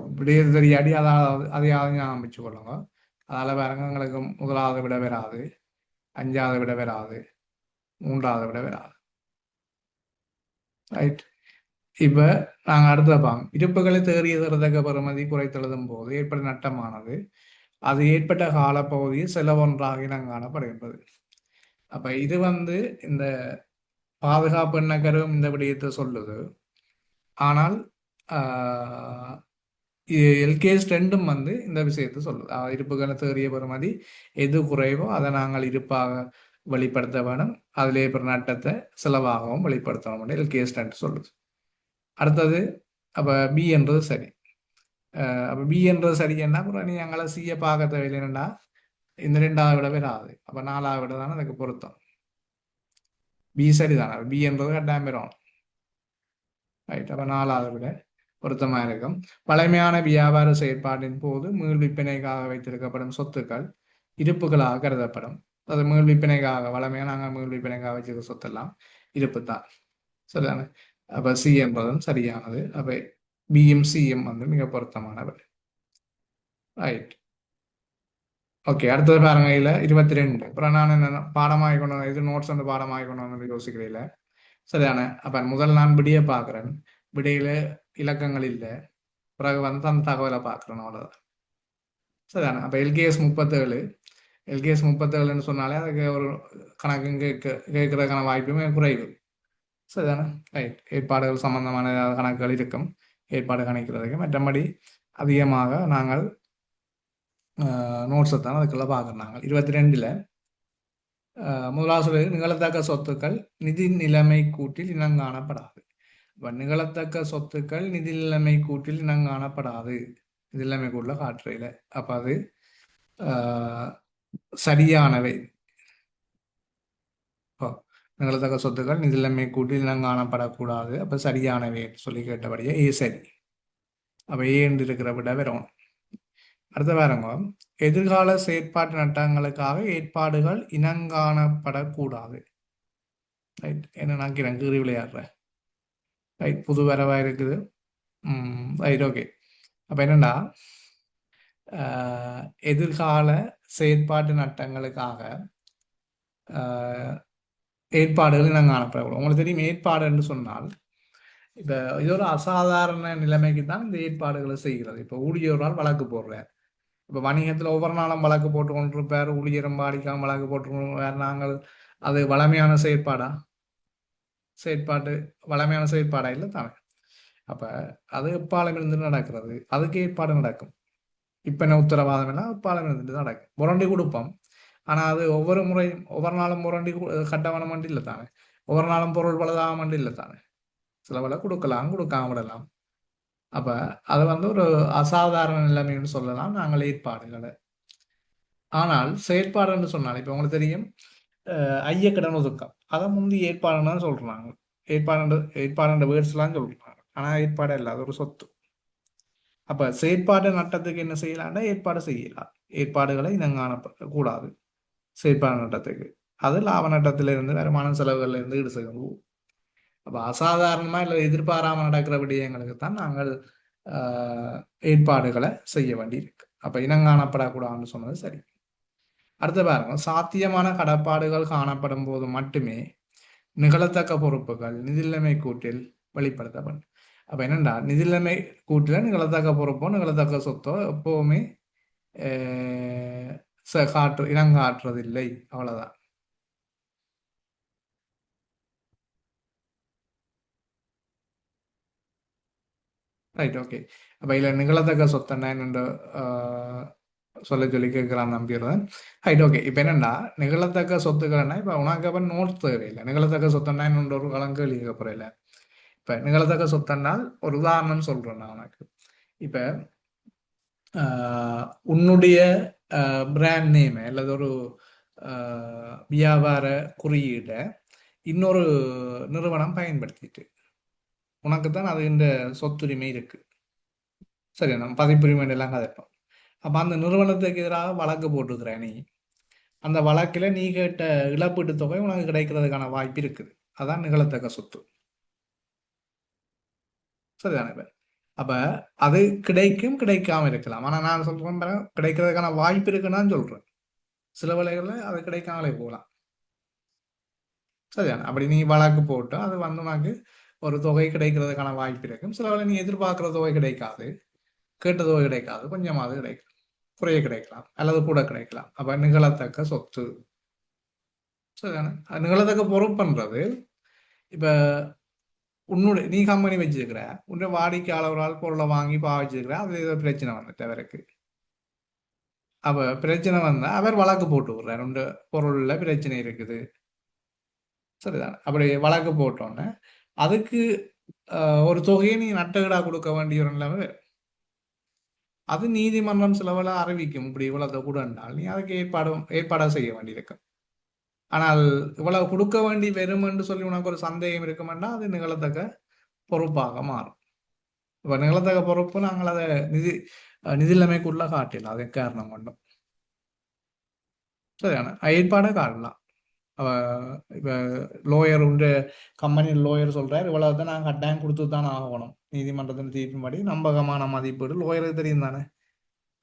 இப்படியே தெரியாடி அதையாவது ஞாபகம் வச்சு கொள்ளுங்க. அதால் பாருங்க, எங்களுக்கு முதலாவது விட வராது, 5வது விட வராது, 3வது விட வராது. ரைட். இப்போ நாங்கள் அடுத்த பாங்க, இருப்புகளை தேறியதற்கு பெறுமதி குறைத்தெழுதும் போது ஏற்பட்ட நட்டமானது அது ஏற்பட்ட காலப்பகுதியில் செலவொன்றாக இனங்காணப்படுகின்றது. அப்போ இது வந்து இந்த பாதுகாப்பு எண்ணக்கரும் இந்த விடயத்தை சொல்லுது. ஆனால் எல்கேஎஸ் 2ம் வந்து இந்த விஷயத்தை சொல்லுது. இருப்புகளை தேறிய பெறுமதி எது குறைவோ அதை நாங்கள் இருப்பாக வெளிப்படுத்த வேணும், அதிலே பெற நட்டத்தை செலவாகவும் வெளிப்படுத்தணும் எல்கேஎஸ் 2 சொல்லுது. அடுத்தது அப்போ பி என்றது சரி. அப்போ பி என்றது சரி என்ன, அப்புறம் நீ அங்கே சிஏ பார்க்க தேவையில்லைன்னா இந்த 2வது விட வராது. அப்போ 4வது விட தானே அதுக்கு பொருத்தம். பி சரி தானே, பி என்றது கட்டாயம் பெறும். ரைட். அப்போ 4வது விட பொருத்தமாக இருக்கும். பழமையான வியாபார செயற்பாட்டின் போது மீள் விற்பனைக்காக வைத்திருக்கப்படும் சொத்துக்கள் இருப்புகளாக கருதப்படும். அது மீள் விற்பனைக்காக வளமையாக நாங்கள் மீள் விற்பனைக்காக வச்சிருக்க சொத்தெல்லாம் இருப்பு தான். சரிதானே? அப்போ சி என்பதும் சரியானது. அப்போ பிஎம் சிஎம் வந்து மிக பொருத்தமானவர். ரைட். ஓகே. அடுத்தது பாருங்க, இதில் 22. அப்புறம் நான் என்ன பாடமாக கொண்டு இது நோட்ஸ் வந்து பாடமாக கொண்டு வந்து யோசிக்கிறேன். சரிதானே? அப்போ முதல் நான் விடிய பார்க்குறேன், விடையில இலக்கங்கள் இல்லை, பிறகு வந்து அந்த தகவலை பார்க்குறேன், அவ்வளோதான். சரிதானே? அப்போ எல்கேஎஸ் 37ன்னு சொன்னாலே அதுக்கு ஒரு கணக்கு கேட்கறதுக்கான வாய்ப்புமே குறைவு. சரிதானே? ரைட். ஏற்பாடுகள் சம்பந்தமான ஏதாவது கணக்குகள் இருக்கும், ஏற்பாடு கணிக்கிறதுக்கு. மற்றபடி அதிகமாக நாங்கள் நோட்ஸை தான் அதுக்குள்ள பார்க்குறோம். நாங்கள் 22ல் முதலாவது சொல்றது நிகழத்தக்க சொத்துக்கள் நிதி நிலைமை கூட்டில் இனங்காணப்படாது. இப்ப நிகழத்தக்க சொத்துக்கள் நிதி நிலைமை கூட்டில் இனங்காணப்படாது. நிதி நிலைமை கூட்டில் காட்டுறையில அப்ப அது ஆஹ், சரியானவை. இப்போ நிகழத்தக்க சொத்துக்கள் நிதி நிலைமை கூட்டில் இனங்காணப்படக்கூடாது. அப்ப சரியானவை சொல்லி கேட்டபடியே ஏ சரி. அப்ப ஏ என்று இருக்கிற விட வரும். அடுத்த பாருங்க, எதிர்கால செயற்பாட்டு நட்டங்களுக்காக ஏற்பாடுகள் இனங்காணப்படக்கூடாது. ரைட், என்ன நான் கீறி விளையாடுறேன். ரைட், புது வரவா இருக்குது. Right, okay. அப்ப என்னண்டா, எதிர்கால செயற்பாட்டு நட்டங்களுக்காக ஆஹ், ஏற்பாடுகள் இனங்காணப்படக்கூடாது. உங்களுக்கு தெரியும், ஏற்பாடு என்று சொன்னால் இப்ப இது ஒரு அசாதாரண நிலைமைக்கு தான் இந்த ஏற்பாடுகளை செய்கிறது. இப்ப ஊழியரால் வழக்கு போடுறார். இப்ப வணிகத்துல ஒவ்வொரு நாளும் வழக்கு போட்டு கொண்டிருப்பார், ஊழியரும் பாதிக்காம வழக்கு போட்டு நாங்கள் அது வளமையான செயற்பாடா? செயற்பாட்டு வளமையான செயற்பாடா இல்லை தானே. அப்ப அது எப்பாலம் இருந்து நடக்கிறது, அதுக்கு ஏற்பாடு நடக்கும். இப்ப என்ன உத்தரவாதம் எல்லாம் எப்பாலம் இருந்துட்டு தான் நடக்கும். முரண்டி கொடுப்போம், ஆனா அது ஒவ்வொரு முறையும் ஒவ்வொரு நாளும் முரண்டி கட்டவணம் மண்டி இல்லை தானே. ஒவ்வொரு நாளும் பொருள் பலதாக மண்டி இல்லை தானே. சில வேலை கொடுக்கலாம், கொடுக்காம விடலாம். அப்ப அது ஒரு அசாதாரண நிலைமைன்னு சொல்லலாம் நாங்கள் ஏற்பாடுகளை. ஆனால் செயற்பாடுன்னு சொன்னால் இப்ப உங்களுக்கு தெரியும், ஐயக்கடன் ஒதுக்கம் அதை முந்தி ஏற்பாடுன்னு சொல்றாங்க. ஏற்பாடு வேர்ட்ஸ் எல்லாம் சொல்றாங்க, ஆனா ஏற்பாடு இல்லை, அது ஒரு சொத்து. அப்ப செயற்பாடு நட்டத்துக்கு என்ன செய்யலாம்னா ஏற்பாடு செய்யலாம். ஏற்பாடுகளை இனங்காண கூடாது. செயற்பாடு நட்டத்துக்கு அது லாப நட்டத்திலிருந்து வருமான செலவுகள்ல இருந்து ஈடுசெய்யும். அப்ப அசாதாரணமா இல்லை எதிர்பாராம நடக்கிற விடயங்களுக்கு தான் நாங்கள் ஏற்பாடுகளை செய்ய வேண்டி இருக்கு. அப்ப இனங்காணப்படக்கூடாதுன்னு சொன்னது சரி. அடுத்த பாருங்க, சாத்தியமான கடப்பாடுகள் காணப்படும் போது மட்டுமே நிகழத்தக்க பொறுப்புகள் நிதிநிலைமை கூட்டில் வெளிப்படுத்தப்படும். அப்ப என்னண்டா, நிதிநிலைமை கூட்டில நிகழத்தக்க பொறுப்போ நிகழத்தக்க சொத்தோ எப்பவுமே இனங்காட்டுறதில்லை. அவ்வளவுதான். Right, okay. அப்ப இதுல நிகழத்தக்க சொத்தன்னா என்னென்று சொல்லி கேட்கலாம் நம்பிடுறேன். Right, okay. இப்ப என்னன்னா, நிகழத்தக்க சொத்துக்கள்னா இப்ப உனக்கு அப்ப நோட் தேவையில்லை. நிகழத்தக்க சொத்துன்னா என்னென்ற ஒரு கலங்கு எழுதிக்க போறேன். இப்ப நிகழத்தக்க சொத்தன்னால் ஒரு உதாரணம் சொல்றேன் நான் உனக்கு. இப்ப உன்னுடைய பிராண்ட் நேம் அல்லது ஒரு வியாபார குறியீடை இன்னொரு நிறுவனம் பயன்படுத்திட்டு உனக்கு தான் அது இந்த சொத்துரிமை இருக்கு. சரி, நம்ம பதிப்புரிமை எல்லாம் கதைப்போம். அப்ப அந்த நிறுவனத்துக்கு எதிராக வழக்கு போட்டுக்கிற நீ, அந்த வழக்கில் நீ கேட்ட இழப்பீட்டு தொகை உனக்கு கிடைக்கிறதுக்கான வாய்ப்பு இருக்குது. அதான் நிகழத்தக்க சொத்து. சரிதானே. அப்ப அது கிடைக்கும், கிடைக்காம இருக்கலாம். ஆனா நான் சொல்றேன் கிடைக்கிறதுக்கான வாய்ப்பு இருக்குன்னு சொல்றேன். சில வேளைகள்ல அது கிடைக்காமலே போகலாம். சரிதானே. அப்படி நீ வழக்கு போட்டு அது உனக்கு ஒரு தொகை கிடைக்கிறதுக்கான வாய்ப்பு இருக்கும். சில வேளை நீ எதிர்பார்க்கிற தொகை கிடைக்காது, கேட்ட தொகை கிடைக்காது, கொஞ்சமாவது கிடைக்கும், குறைய கிடைக்கலாம் அல்லது கூட கிடைக்கலாம். அப்ப நிகழத்தக்க சொத்து. சரிதானே. நிகழத்தக்க பொறுப்புன்றது இப்ப உன்னுடைய நீ கம்பெனி வச்சிருக்கிற, உன்னுடைய வாடிக்கையாளர்களால் பொருளை வாங்கி பாவிச்சிருக்கிற, அது ஏதோ பிரச்சனை வந்துட்டு அவருக்கு. அப்ப பிரச்சனை வந்தா அவர் வழக்கு போட்டு விடுறார், உங்க பொருள்ல பிரச்சனை இருக்குது. சரிதான். அப்படி வழக்கு போட்டோன்னே அதுக்கு ஒரு தொகையை நீ நட்டகடா கொடுக்க வேண்டிய ஒரு நிலைமை வரும். அது நீதிமன்றம் சிலவள அறிவிக்கும், இப்படி இவ்வளவு கூட என்றால் நீ அதுக்கு ஏற்பாடா செய்ய வேண்டியிருக்கும். ஆனால் இவ்வளவு கொடுக்க வேண்டி வரும் என்று சொல்லி உனக்கு ஒரு சந்தேகம் இருக்குமெண்டா அது நிகழத்தக்க பொறுப்பாக மாறும். இப்ப நிகழத்தக்க பொறுப்பு நாங்கள் அதை நிதிநிலைமைக்குள்ள காட்டிடலாம், அது காரணம் கொண்டும். சரியான ஏற்பாடை காட்டலாம். இப்ப லோயர் உண்டு, கம்பெனி லோயர் சொல்றாரு இவ்வளவு தான் நாங்கள் கட்டாயம் கொடுத்து தான் ஆகணும், நீதிமன்றத்தின் தீர்ப்பின்படி நம்பகமான மதிப்பீடு லோயருக்கு தெரியும் தானே.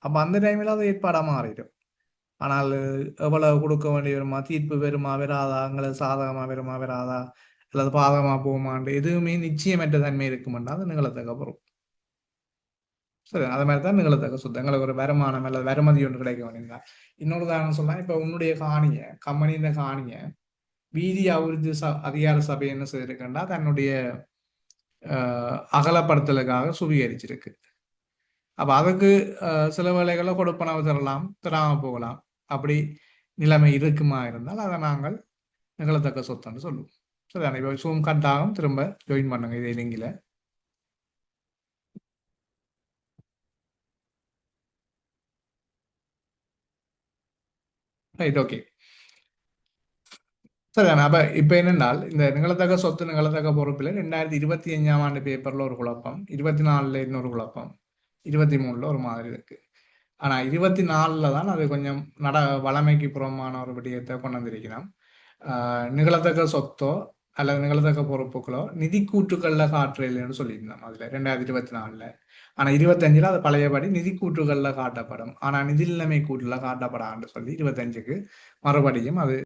அப்ப அந்த டைம்ல அது ஏற்பாடா மாறிடும். ஆனால் எவ்வளவு கொடுக்க வேண்டிய வருமா, தீர்ப்பு வருமா வராதா, எங்களுக்கு சாதகமா வருமா வராதா, அல்லது பாதகமா போகுமாண்டு எதுவுமே நிச்சயமற்ற தன்மை இருக்குமெண்டா அது நிகழத்தக்க பொறுப்பு. சரி, அது மாதிரி தான் நிகழத்தக்க சொத்து. எங்களுக்கு ஒரு வருமானம் அல்லது வருமதி ஒன்று கிடைக்க வேண்டியதா. இன்னொரு உதாரணம் சொல்லலாம். இப்ப உன்னுடைய காணிய கம்பெனியின் காணிய வீதி அபிவிருத்தி அதிகார சபை என்ன செய்திருக்குன்னா தன்னுடைய அகலப்படுத்தலுக்காக சுவீகரிச்சிருக்கு. அப்ப அதுக்கு சில வேலைகளை கொடுப்பனவு தரலாம், தராம போகலாம். அப்படி நிலைமை இருக்குமா இருந்தால் அதை நாங்கள் நிகழத்தக்க சொத்துன்னு சொல்லுவோம். சரிதானே? இப்போ சூம் கட் ஆகும், திரும்ப ஜாயின் பண்ணுங்க இதே லிங்கில். Right, okay. சரிதானே? அப்ப இப்ப என்னென்னால் இந்த நிகழத்தக்க சொத்து நிகழத்தக்க பொறுப்பில் 2025 பேப்பர்ல ஒரு குழப்பம், 24ல இன்னொரு குழப்பம், 23ல ஒரு மாதிரி இருக்கு. ஆனா 24ல தான் அது கொஞ்சம் வளமைக்கு புறமான ஒரு விடயத்தை கொண்டு வந்திருக்கிறோம். நிகழத்தக்க சொத்தோ அல்லது நிகழத்தக்க பொறுப்புகளோ நிதி கூற்றுக்கள்ல காட்டுறதுன்னு சொல்லியிருந்தோம் அதுல 2024ல. ஆனா 25ல அது பழையபடி நிதி கூற்றுகள்ல காட்டப்படும், ஆனா நிதி நிலைமை கூற்றுல காட்டப்படான்னு சொல்லி 25க்கு மறுபடியும் அது